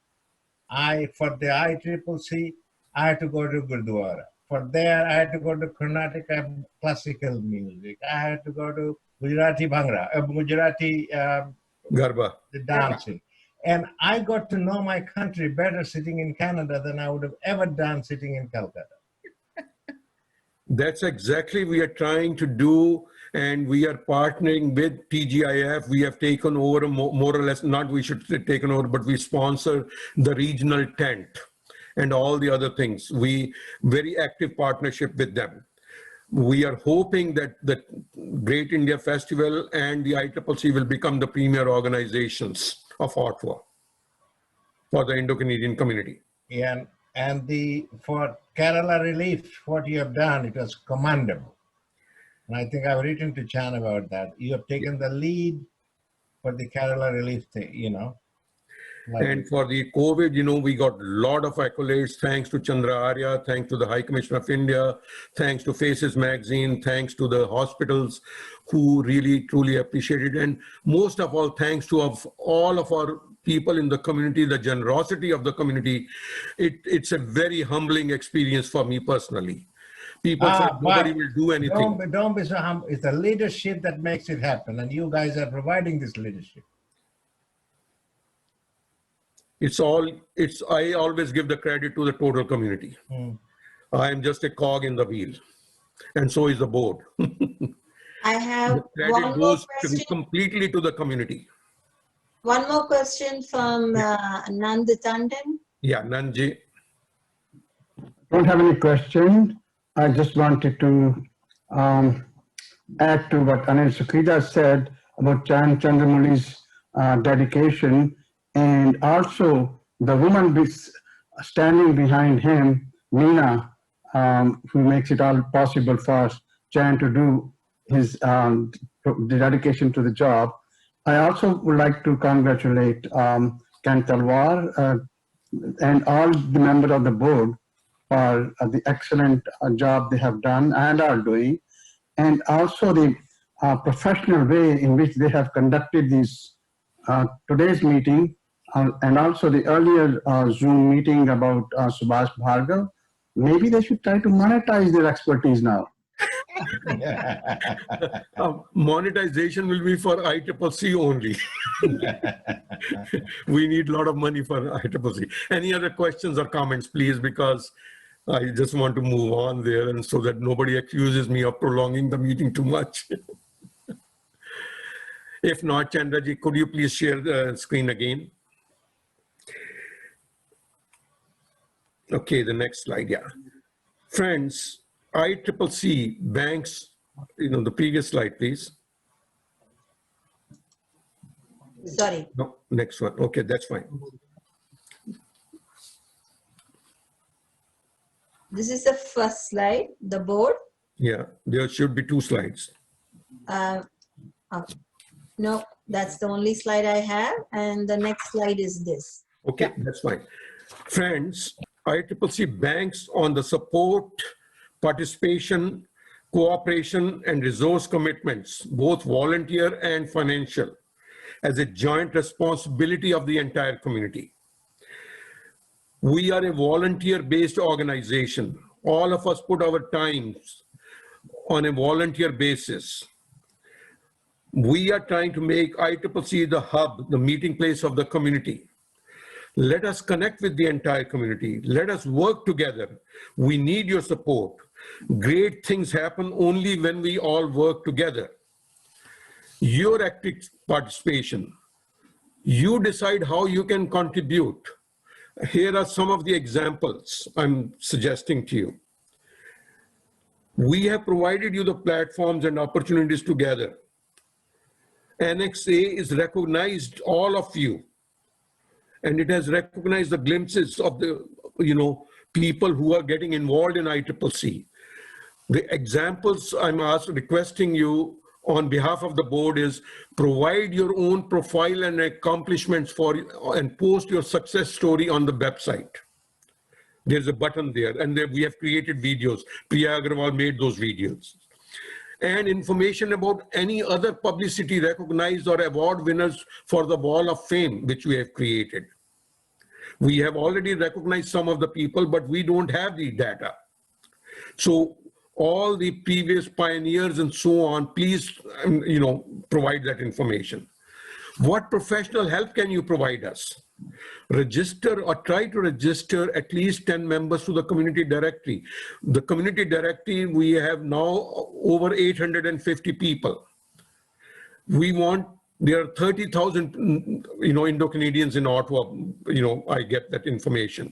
For the ICCC, I had to go to Gurdwara. For there, I had to go to Karnataka classical music. I had to go to Gujarati Bhangra, Gujarati Garba. the dancing. And I got to know my country better sitting in Canada than I would have ever done sitting in Calcutta. That's exactly we are trying to do, and we are partnering with TGIF. We have taken over more or less, not we should say taken over, but we sponsor the regional tent and all the other things. We very active partnership with them. We are hoping that the Great India Festival and the ICCC will become the premier organizations of Ottawa for the Indo-Canadian community. Yeah, and for Kerala relief, what you have done, it was commendable. And I think I've written to Chan about that. You have taken the lead for the Kerala relief thing, you know. And for the COVID, you know, we got a lot of accolades, thanks to Chandra Arya, thanks to the High Commissioner of India, thanks to Faces Magazine, thanks to the hospitals who really, truly appreciated it. And most of all, thanks to all of our people in the community, the generosity of the community. It's a very humbling experience for me personally. People said nobody will do anything. Don't be so humble. It's the leadership that makes it happen. And you guys are providing this leadership. I always give the credit to the total community. I am just a cog in the wheel, and so is the board. I have the credit goes completely to the community. One more question from Nand Tandon. Yeah, Nanji. Don't have any question. I just wanted to add to what Anil Sukrida said about Chan Chandramuli's dedication. And also the woman standing behind him, Meena, who makes it all possible for Chan to do his dedication to the job. I also would like to congratulate Ken Talwar and all the members of the board for the excellent job they have done and are doing, and also the professional way in which they have conducted this today's meeting. And also the earlier Zoom meeting about Subhash Bhargav. Maybe they should try to monetize their expertise now. Monetization will be for ICCC only. We need a lot of money for ICCC. Any other questions or comments, please, because I just want to move on there, and so that nobody accuses me of prolonging the meeting too much. If not, Chandraji, could you please share the screen again? Okay, the next slide, yeah. Friends, ICCC banks, the previous slide, please. Sorry. No, next one. Okay, that's fine. This is the first slide, the board. Yeah, there should be 2 slides. No, that's the only slide I have. And the next slide is this. Okay, that's fine. Friends, ICCC banks on the support, participation, cooperation, and resource commitments, both volunteer and financial, as a joint responsibility of the entire community. We are a volunteer-based organization. All of us put our times on a volunteer basis. We are trying to make ICCC the hub, the meeting place of the community. Let us connect with the entire community. Let us work together. We need your support. Great things happen only when we all work together. Your active participation. You decide how you can contribute. Here are some of the examples I'm suggesting to you. We have provided you the platforms and opportunities together. Annex A is recognized all of you. And it has recognized the glimpses of the, people who are getting involved in ICCC. The examples I'm requesting you on behalf of the board is provide your own profile and accomplishments and post your success story on the website. There's a button there, and we have created videos. Priya Agarwal made those videos. and information about any other publicity recognized or award winners for the Wall of Fame, which we have created. We have already recognized some of the people, but we don't have the data. So all the previous pioneers and so on, please, provide that information. What professional help can you provide us? Register or try to register at least 10 members to the community directory. The community directory, we have now over 850 people. There are 30,000, Indo-Canadians in Ottawa, I get that information.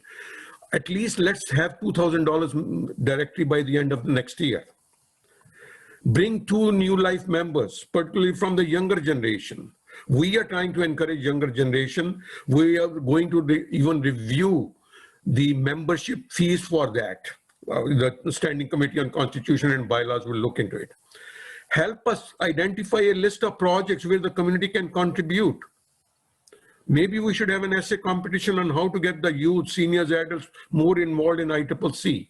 At least let's have $2,000 directory by the end of the next year. Bring 2 new life members, particularly from the younger generation. We are trying to encourage younger generation. We are going to even review the membership fees for that. The Standing Committee on Constitution and Bylaws will look into it. Help us identify a list of projects where the community can contribute. Maybe we should have an essay competition on how to get the youth, seniors, adults more involved in ICCC.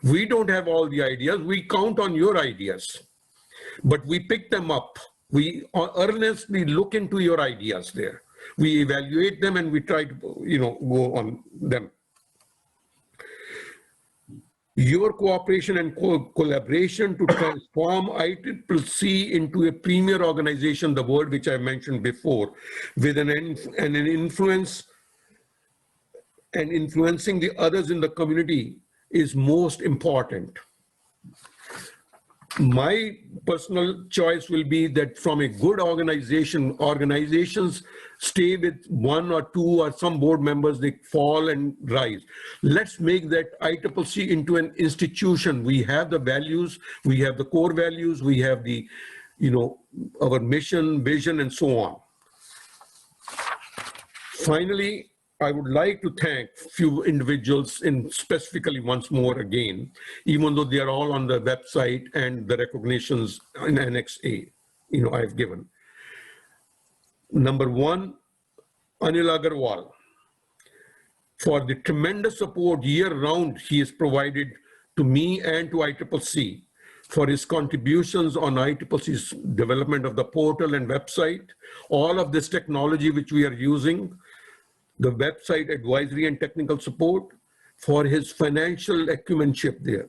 We don't have all the ideas. We count on your ideas, but we pick them up. We earnestly look into your ideas there. We evaluate them and we try to, go on them. Your cooperation and collaboration to transform ICCC into a premier organization, the word which I mentioned before, with an influence and influencing the others in the community is most important. My personal choice will be that from a good organization, organizations stay with 1 or 2 or some board members, they fall and rise. Let's make that ICCC into an institution. We have the values, we have the core values, we have the, our mission, vision, and so on. Finally, I would like to thank a few individuals, and specifically once more again, even though they are all on the website and the recognitions in Annex A, I've given. Number 1, Anil Agarwal, for the tremendous support year-round he has provided to me and to ICCC, for his contributions on ICCC's development of the portal and website, all of this technology which we are using, the website advisory and technical support, for his financial acumenship there.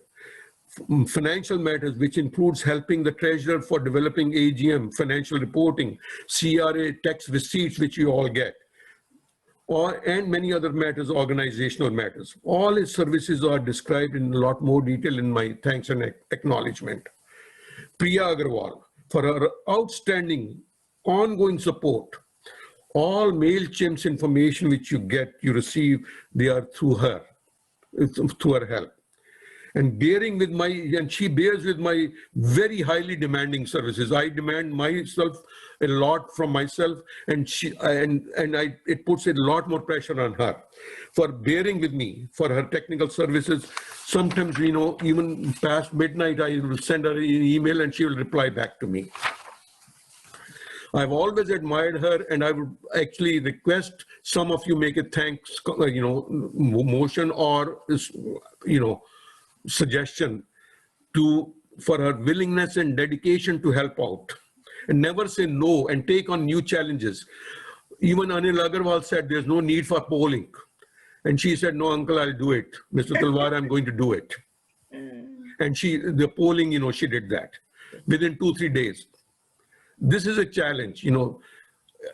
Financial matters, which includes helping the treasurer for developing AGM, financial reporting, CRA, tax receipts, which you all get, and many other matters, organizational matters. All his services are described in a lot more detail in my thanks and acknowledgement. Priya Agarwal, for her outstanding ongoing support. All MailChimp's information which you receive, they are through her help. And she bears with my very highly demanding services. I demand myself a lot from myself, and it puts a lot more pressure on her for bearing with me for her technical services. Sometimes, even past midnight, I will send her an email and she will reply back to me. I've always admired her, and I would actually request some of you make a thanks, motion or, suggestion for her willingness and dedication to help out, and never say no and take on new challenges. Even Anil Agarwal said there's no need for polling, and she said, "No, uncle, I'll do it. Mr. Talwar, I'm going to do it." And the polling, she did that within 2-3 days. This is a challenge,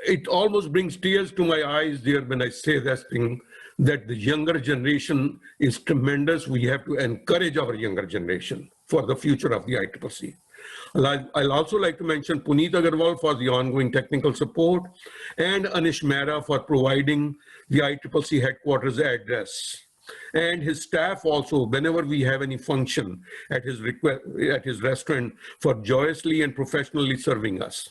it almost brings tears to my eyes there when I say this thing, that the younger generation is tremendous. We have to encourage our younger generation for the future of the ICCC. I'll also like to mention Puneet Agarwal for the ongoing technical support, and Anish Mehra for providing the ICCC headquarters address. And his staff also, whenever we have any function at his restaurant, for joyously and professionally serving us.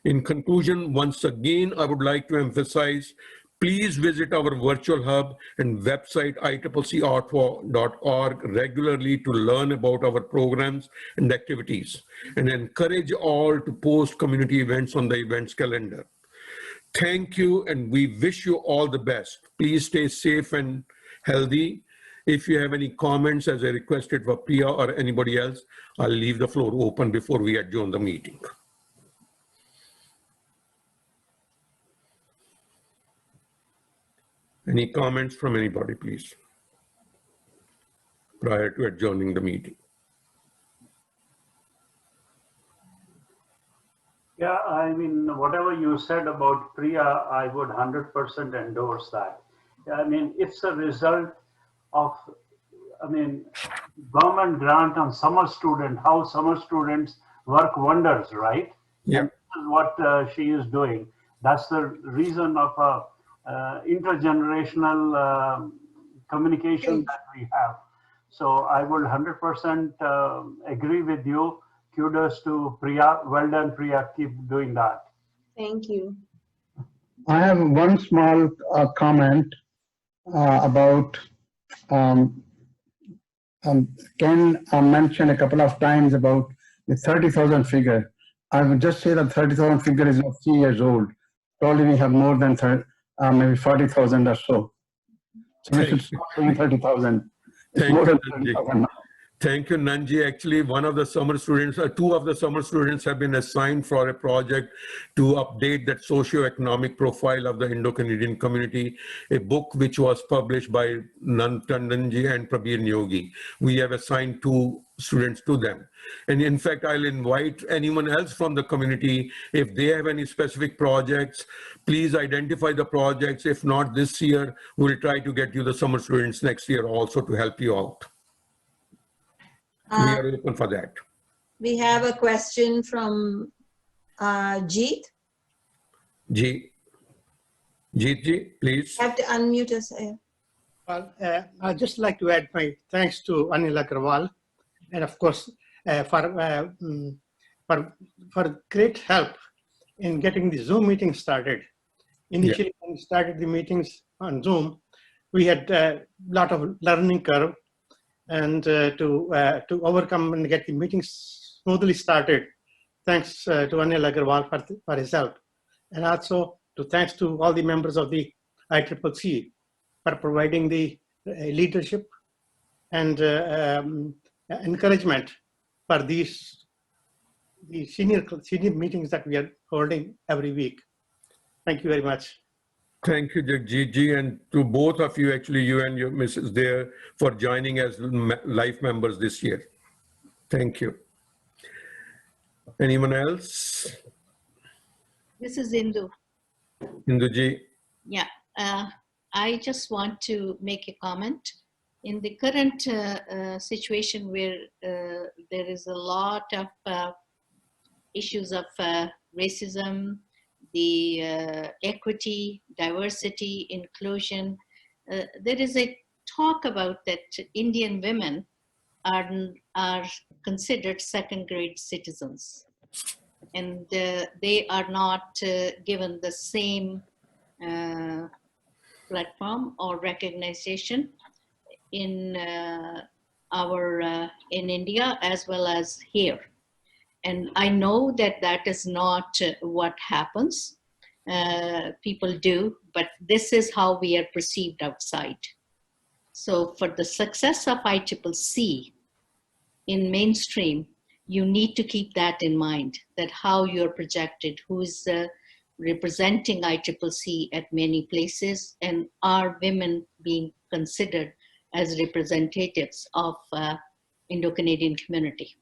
In conclusion, once again, I would like to emphasize, please visit our virtual hub and website iccciottawa.org regularly to learn about our programs and activities, and encourage all to post community events on the events calendar. Thank you, and we wish you all the best. Please stay safe and healthy, If you have any comments, as I requested for Priya or anybody else, I'll leave the floor open before we adjourn the meeting. Any comments from anybody, please, prior to adjourning the meeting? Yeah, I mean, whatever you said about Priya, I would 100% endorse that. I mean, it's a result of, I mean, government grant on summer student, how summer students work wonders, right? Yeah. And this is what she is doing. That's the reason of intergenerational communication that we have. So I will 100% agree with you. Kudos to Priya. Well done, Priya. Keep doing that. Thank you. I have one small comment about Ken mentioned a couple of times about the 30,000 figure. I would just say that 30,000 figure is not 3 years old. Probably we have more than maybe 40,000 or so. So we should stop saying 30,000. It's more than 30,000 now. Thank you, Nanji. Actually, one of the summer students, two of the summer students have been assigned for a project to update that socio-economic profile of the Indo-Canadian community, a book which was published by Nanji and Prabir Nyogi. We have assigned 2 students to them. And in fact, I'll invite anyone else from the community, if they have any specific projects, please identify the projects. If not this year, we'll try to get you the summer students next year also to help you out. We are open for that. We have a question from Jeet. Jeet ji, please. You have to unmute yourself. Well, I'd just like to add my thanks to Anil Agarwal, and of course for great help in getting the Zoom meeting started. Initially, when we started the meetings on Zoom, we had a lot of learning curve, and to overcome and get the meetings smoothly started, thanks to Anil Agarwal for his help, and also thanks to all the members of the ICCC for providing the leadership and encouragement for the senior meetings that we are holding every week. Thank you very much. Thank you, Jagjit, and to both of you, actually, you and your Mrs. there, for joining as life members this year. Thank you. Anyone else? This is Indu. Indu-ji. Yeah, I just want to make a comment. In the current situation where there is a lot of issues of racism, the equity, diversity, inclusion, there is a talk about that Indian women are considered second-grade citizens, and they are not given the same platform or recognition in in India as well as here. And I know that that is not what happens. People do, but this is how we are perceived outside. So for the success of ICCC in mainstream, you need to keep that in mind, that how you're projected, who is representing ICCC at many places, and are women being considered as representatives of Indo-Canadian community.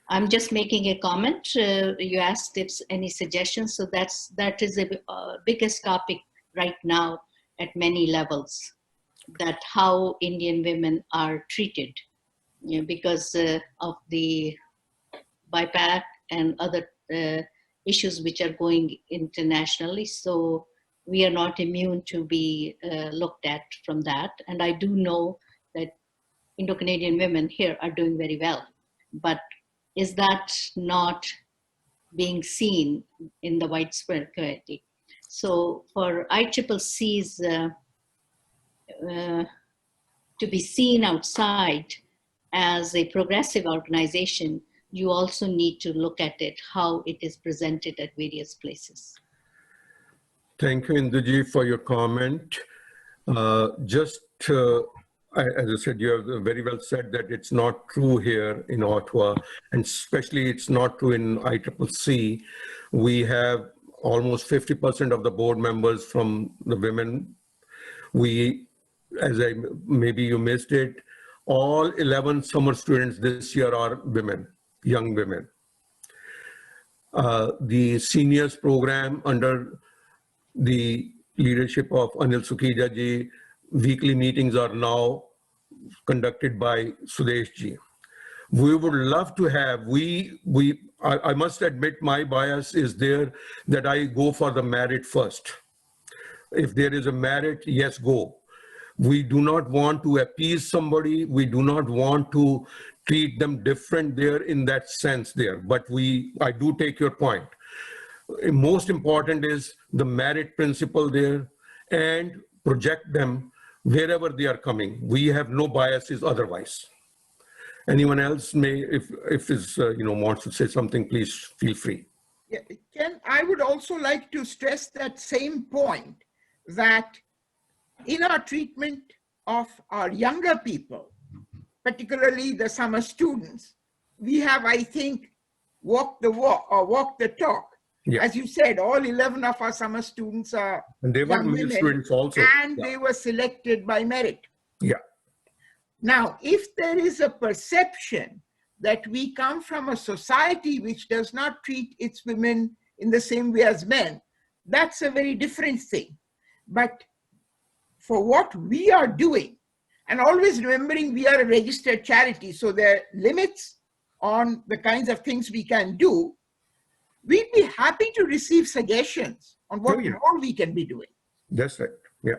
I'm just making a comment. You asked if any suggestions, so that is the biggest topic right now at many levels, that how Indian women are treated, you know, because of the BIPAC and other issues which are going internationally. So we are not immune to be looked at from that. And I do know that Indo-Canadian women here are doing very well, but is that not being seen in the widespread community? So for ICCC's to be seen outside as a progressive organization, you also need to look at it, how it is presented at various places. Thank you, Induji, for your comment. as I said, you have very well said that it's not true here in Ottawa, and especially it's not true in ICCC. We have almost 50% of the board members from the women. We, maybe you missed it, all 11 summer students this year are women, young women. The seniors program under the leadership of Anil Sukhija ji, weekly meetings are now conducted by Sudesh ji. We would love to have, I must admit my bias is there that I go for the merit first. If there is a merit, yes, go. We do not want to appease somebody. We do not want to treat them different there in that sense there. But I do take your point. Most important is the merit principle there and project them wherever they are coming. We have no biases otherwise. Anyone else may, if is wants to say something, please feel free. Yeah, Ken, I would also like to stress that same point, that in our treatment of our younger people, particularly the summer students, we have, I think, walked the walk or walked the talk. Yeah. As you said, all 11 of our summer students are and they were male students also. And they were selected by merit. Yeah. Now, if there is a perception that we come from a society which does not treat its women in the same way as men, that's a very different thing. But for what we are doing, and always remembering we are a registered charity, so there are limits on the kinds of things we can do, we'd be happy to receive suggestions on what more we can be doing. That's right. Yeah.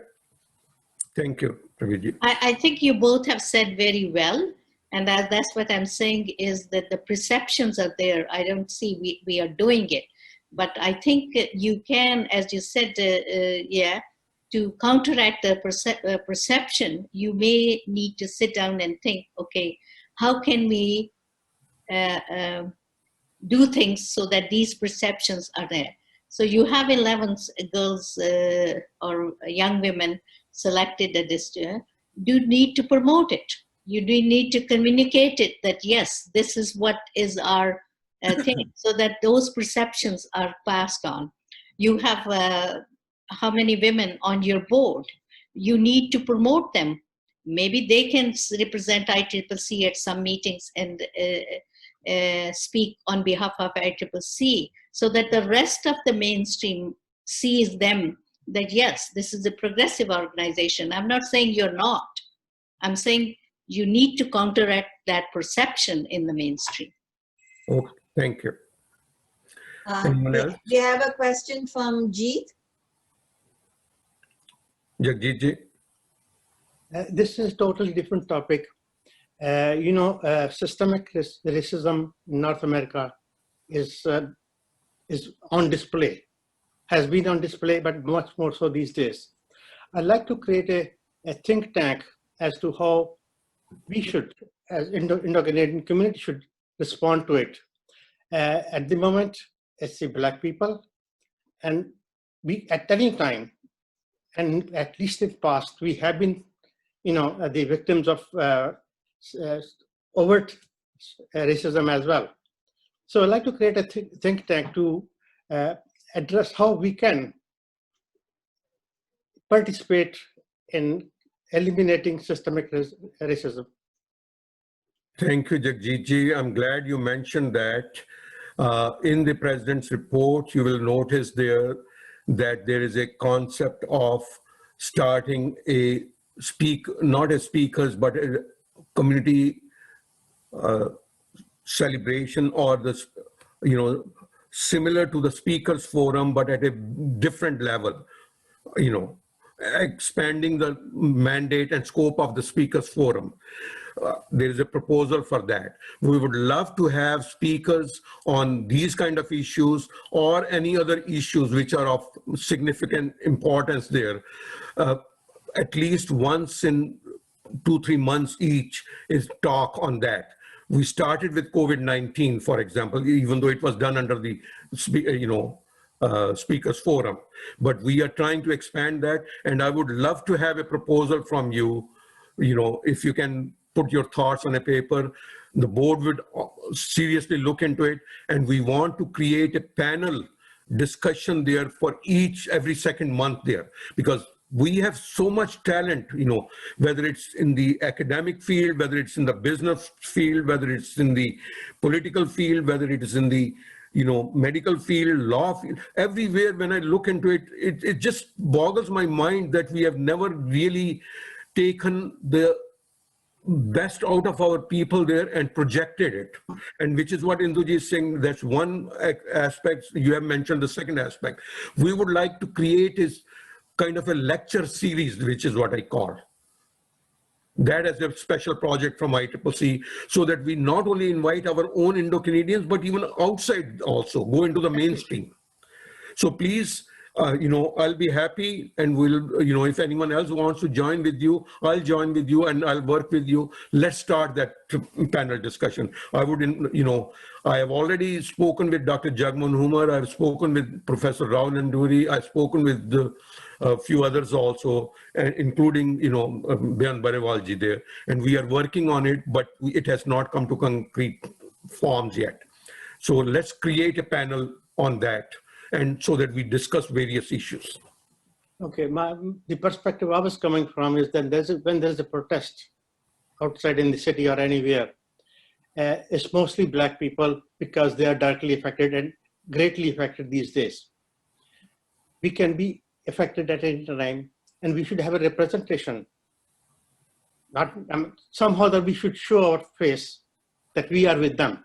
Thank you, Praviji. I think you both have said very well. And that's what I'm saying, is that the perceptions are there. I don't see we are doing it. But I think you can, as you said, to counteract the perception, you may need to sit down and think, okay, how can we do things so that these perceptions are there? So you have 11 girls or young women selected at this year. You need to promote it. You do need to communicate it that, yes, this is what is our thing, so that those perceptions are passed on. You have how many women on your board? You need to promote them. Maybe they can represent ICCC at some meetings and speak on behalf of ICCC, so that the rest of the mainstream sees them that, yes, this is a progressive organization. I'm not saying you're not. I'm saying you need to counteract that perception in the mainstream. Okay, thank you. Anyone else? We have a question from Jeet. Jagjit ji. This is a totally different topic. Systemic racism in North America is on display, has been on display, but much more so these days. I'd like to create a think tank as to how we should, as Indo-Canadian community, should respond to it. At the moment, it's the Black people, and we, at any time, and at least in the past, we have been, the victims of overt racism as well. So I'd like to create a think tank to address how we can participate in eliminating systemic racism. Thank you, Jagjit ji. I'm glad you mentioned that. In the President's report, you will notice there that there is a concept of starting a not as speakers, but a community celebration, or similar to the speakers forum, but at a different level, expanding the mandate and scope of the speakers forum. There is a proposal for that. We would love to have speakers on these kind of issues or any other issues which are of significant importance there. At least once in 2-3 months each is talk on that. We started with COVID-19, for example, even though it was done under the speakers forum, but we are trying to expand that, and I would love to have a proposal from you if you can put your thoughts on a paper, the board would seriously look into it. And we want to create a panel discussion there for every second month there, because we have so much talent, whether it's in the academic field, whether it's in the business field, whether it's in the political field, whether it is in the medical field, law field, everywhere. When I look into it, it just boggles my mind that we have never really taken the best out of our people there and projected it. And which is what Induji is saying. That's one aspect. You have mentioned the second aspect. We would like to create is kind of a lecture series, which is what I call that as a special project from ICCC, so that we not only invite our own Indo-Canadians, but even outside also go into the mainstream. So please, I'll be happy, and we'll, if anyone else wants to join with you, I'll join with you and I'll work with you. Let's start that panel discussion. I would, I have already spoken with Dr. Jagmohan Humar. I've spoken with Professor Rao Nanduri. I've spoken with a few others also, including, Bayan Barewalji there. And we are working on it, but it has not come to concrete forms yet. So let's create a panel on that, and so that we discuss various issues. Okay, the perspective I was coming from is that when there's a protest outside in the city or anywhere, it's mostly Black people because they are directly affected and greatly affected these days. We can be affected at any time, and we should have a representation. Not somehow that we should show our face that we are with them,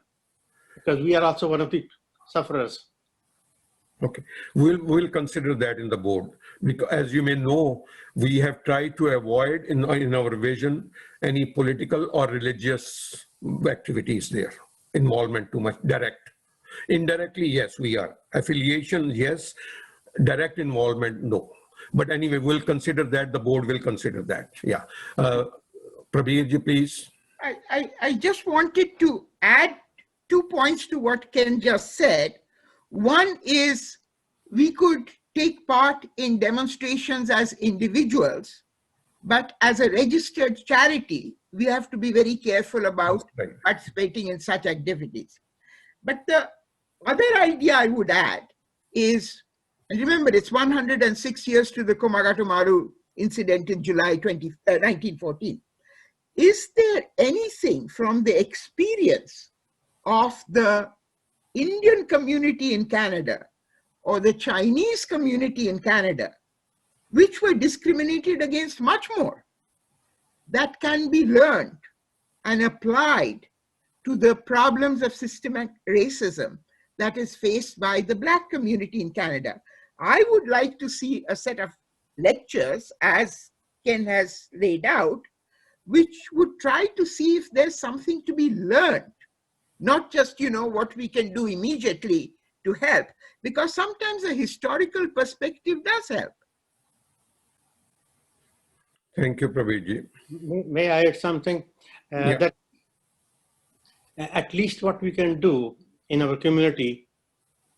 because we are also one of the sufferers. Okay, we'll consider that in the board, because as you may know, we have tried to avoid in our vision any political or religious activities there, involvement too much, direct. Indirectly, yes, we are. Affiliation, yes. Direct involvement, no. But anyway, we'll consider that, the board will consider that, yeah. Prabirji, please. I just wanted to add 2 points to what Ken just said. One is we could take part in demonstrations as individuals, but as a registered charity, we have to be very careful about participating in such activities. But the other idea I would add is, remember, it's 106 years to the Komagatumaru incident in July 1914. Is there anything from the experience of the Indian community in Canada or the Chinese community in Canada, which were discriminated against much more, that can be learned and applied to the problems of systemic racism that is faced by the Black community in Canada? I would like to see a set of lectures, as Ken has laid out, which would try to see if there's something to be learned, not just, what we can do immediately to help, because sometimes a historical perspective does help. Thank you, Prabirji. May I add something? Yeah. That at least what we can do in our community,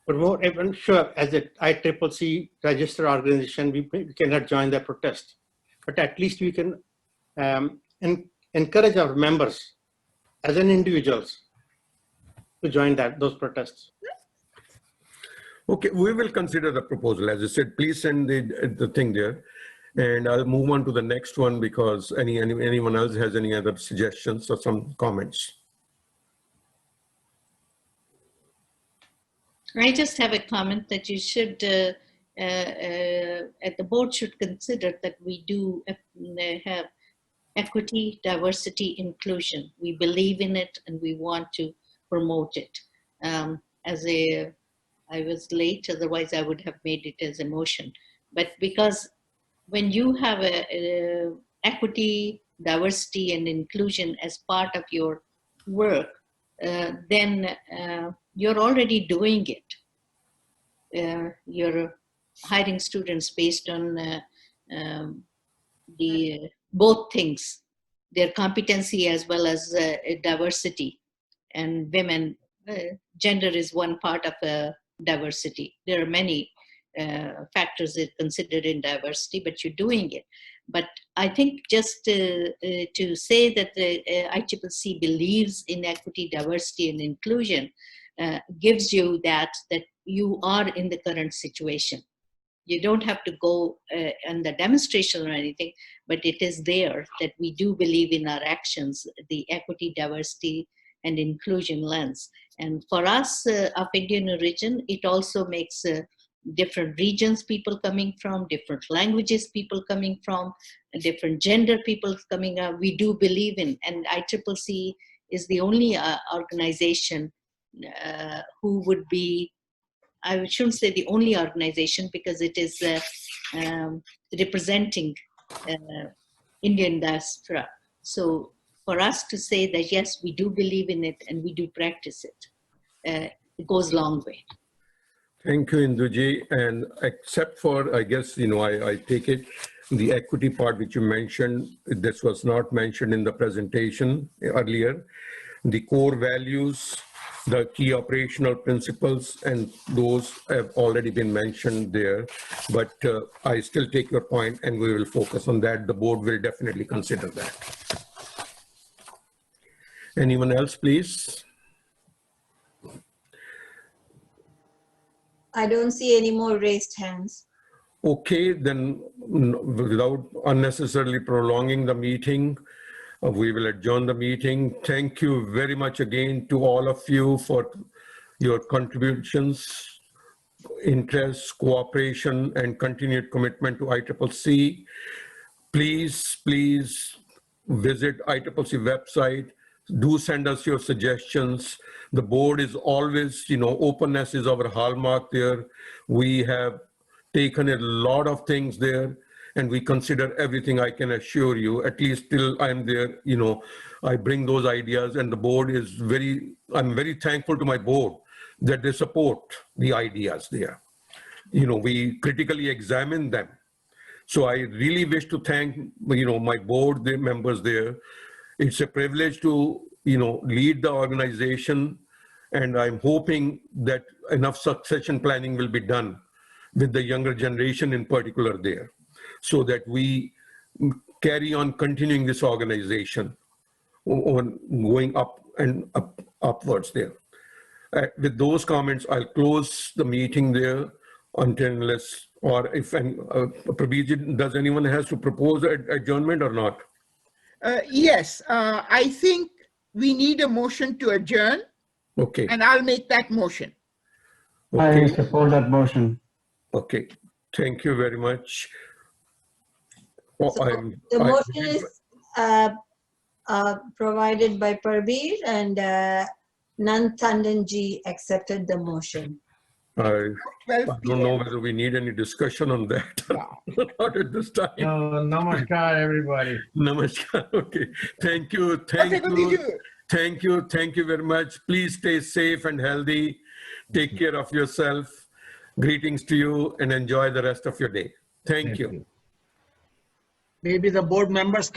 promote, even sure, as an ICCC registered organization, we cannot join the protest, but at least we can encourage our members as an individuals to join those protests. Okay, we will consider the proposal. As I said, please send the thing there, and I'll move on to the next one, because anyone else has any other suggestions or some comments? I just have a comment that you should, the board should consider that we do have equity, diversity, inclusion. We believe in it and we want to promote it. I was late, otherwise I would have made it as a motion. But because when you have equity, diversity, and inclusion as part of your work, then you're already doing it. You're hiring students based on both things, their competency as well as diversity. And women, gender is one part of diversity. There are many factors that are considered in diversity, but you're doing it. But I think just to say that the ICCC believes in equity, diversity, and inclusion gives you that you are in the current situation. You don't have to go on the demonstration or anything, but it is there that we do believe in our actions, the equity, diversity, and inclusion lens. And for us of Indian origin, it also makes different regions people coming from, different languages people coming from, different gender people coming up. We do believe in, and ICCC is the only organization who would be, I shouldn't say the only organization, because it is representing Indian diaspora. So for us to say that, yes, we do believe in it and we do practice it, it goes a long way. Thank you, Induji. And except for, I guess, I take it, the equity part which you mentioned, this was not mentioned in the presentation earlier. The core values, the key operational principles, and those have already been mentioned there. But I still take your point and we will focus on that. The board will definitely consider that. Anyone else, please? I don't see any more raised hands. Okay, then without unnecessarily prolonging the meeting, we will adjourn the meeting. Thank you very much again to all of you for your contributions, interest, cooperation, and continued commitment to ICCC. Please visit ICCC website. Do send us your suggestions. The board is always, openness is our hallmark there. We have taken a lot of things there and we consider everything, I can assure you, at least till I'm there, I bring those ideas, and the board is I'm very thankful to my board that they support the ideas there. We critically examine them. So I really wish to thank, my board, the members there. It's a privilege to, lead the organization, and I'm hoping that enough succession planning will be done with the younger generation in particular there, so that we carry on continuing this organization on going up and upwards there. With those comments, I'll close the meeting there unless, or if Prabir, does anyone has to propose adjournment or not? Yes, I think we need a motion to adjourn. Okay. And I'll make that motion. Okay. I support that motion. Okay. Thank you very much. So the motion is provided by Prabir, and Nand Tandonji accepted the motion. I don't know whether we need any discussion on that. Not at this time. Namaskar, everybody. Namaskar. Okay. Thank you. Thank you very much. Please stay safe and healthy. Take care of yourself. Greetings to you and enjoy the rest of your day. Thank you. Maybe the board members can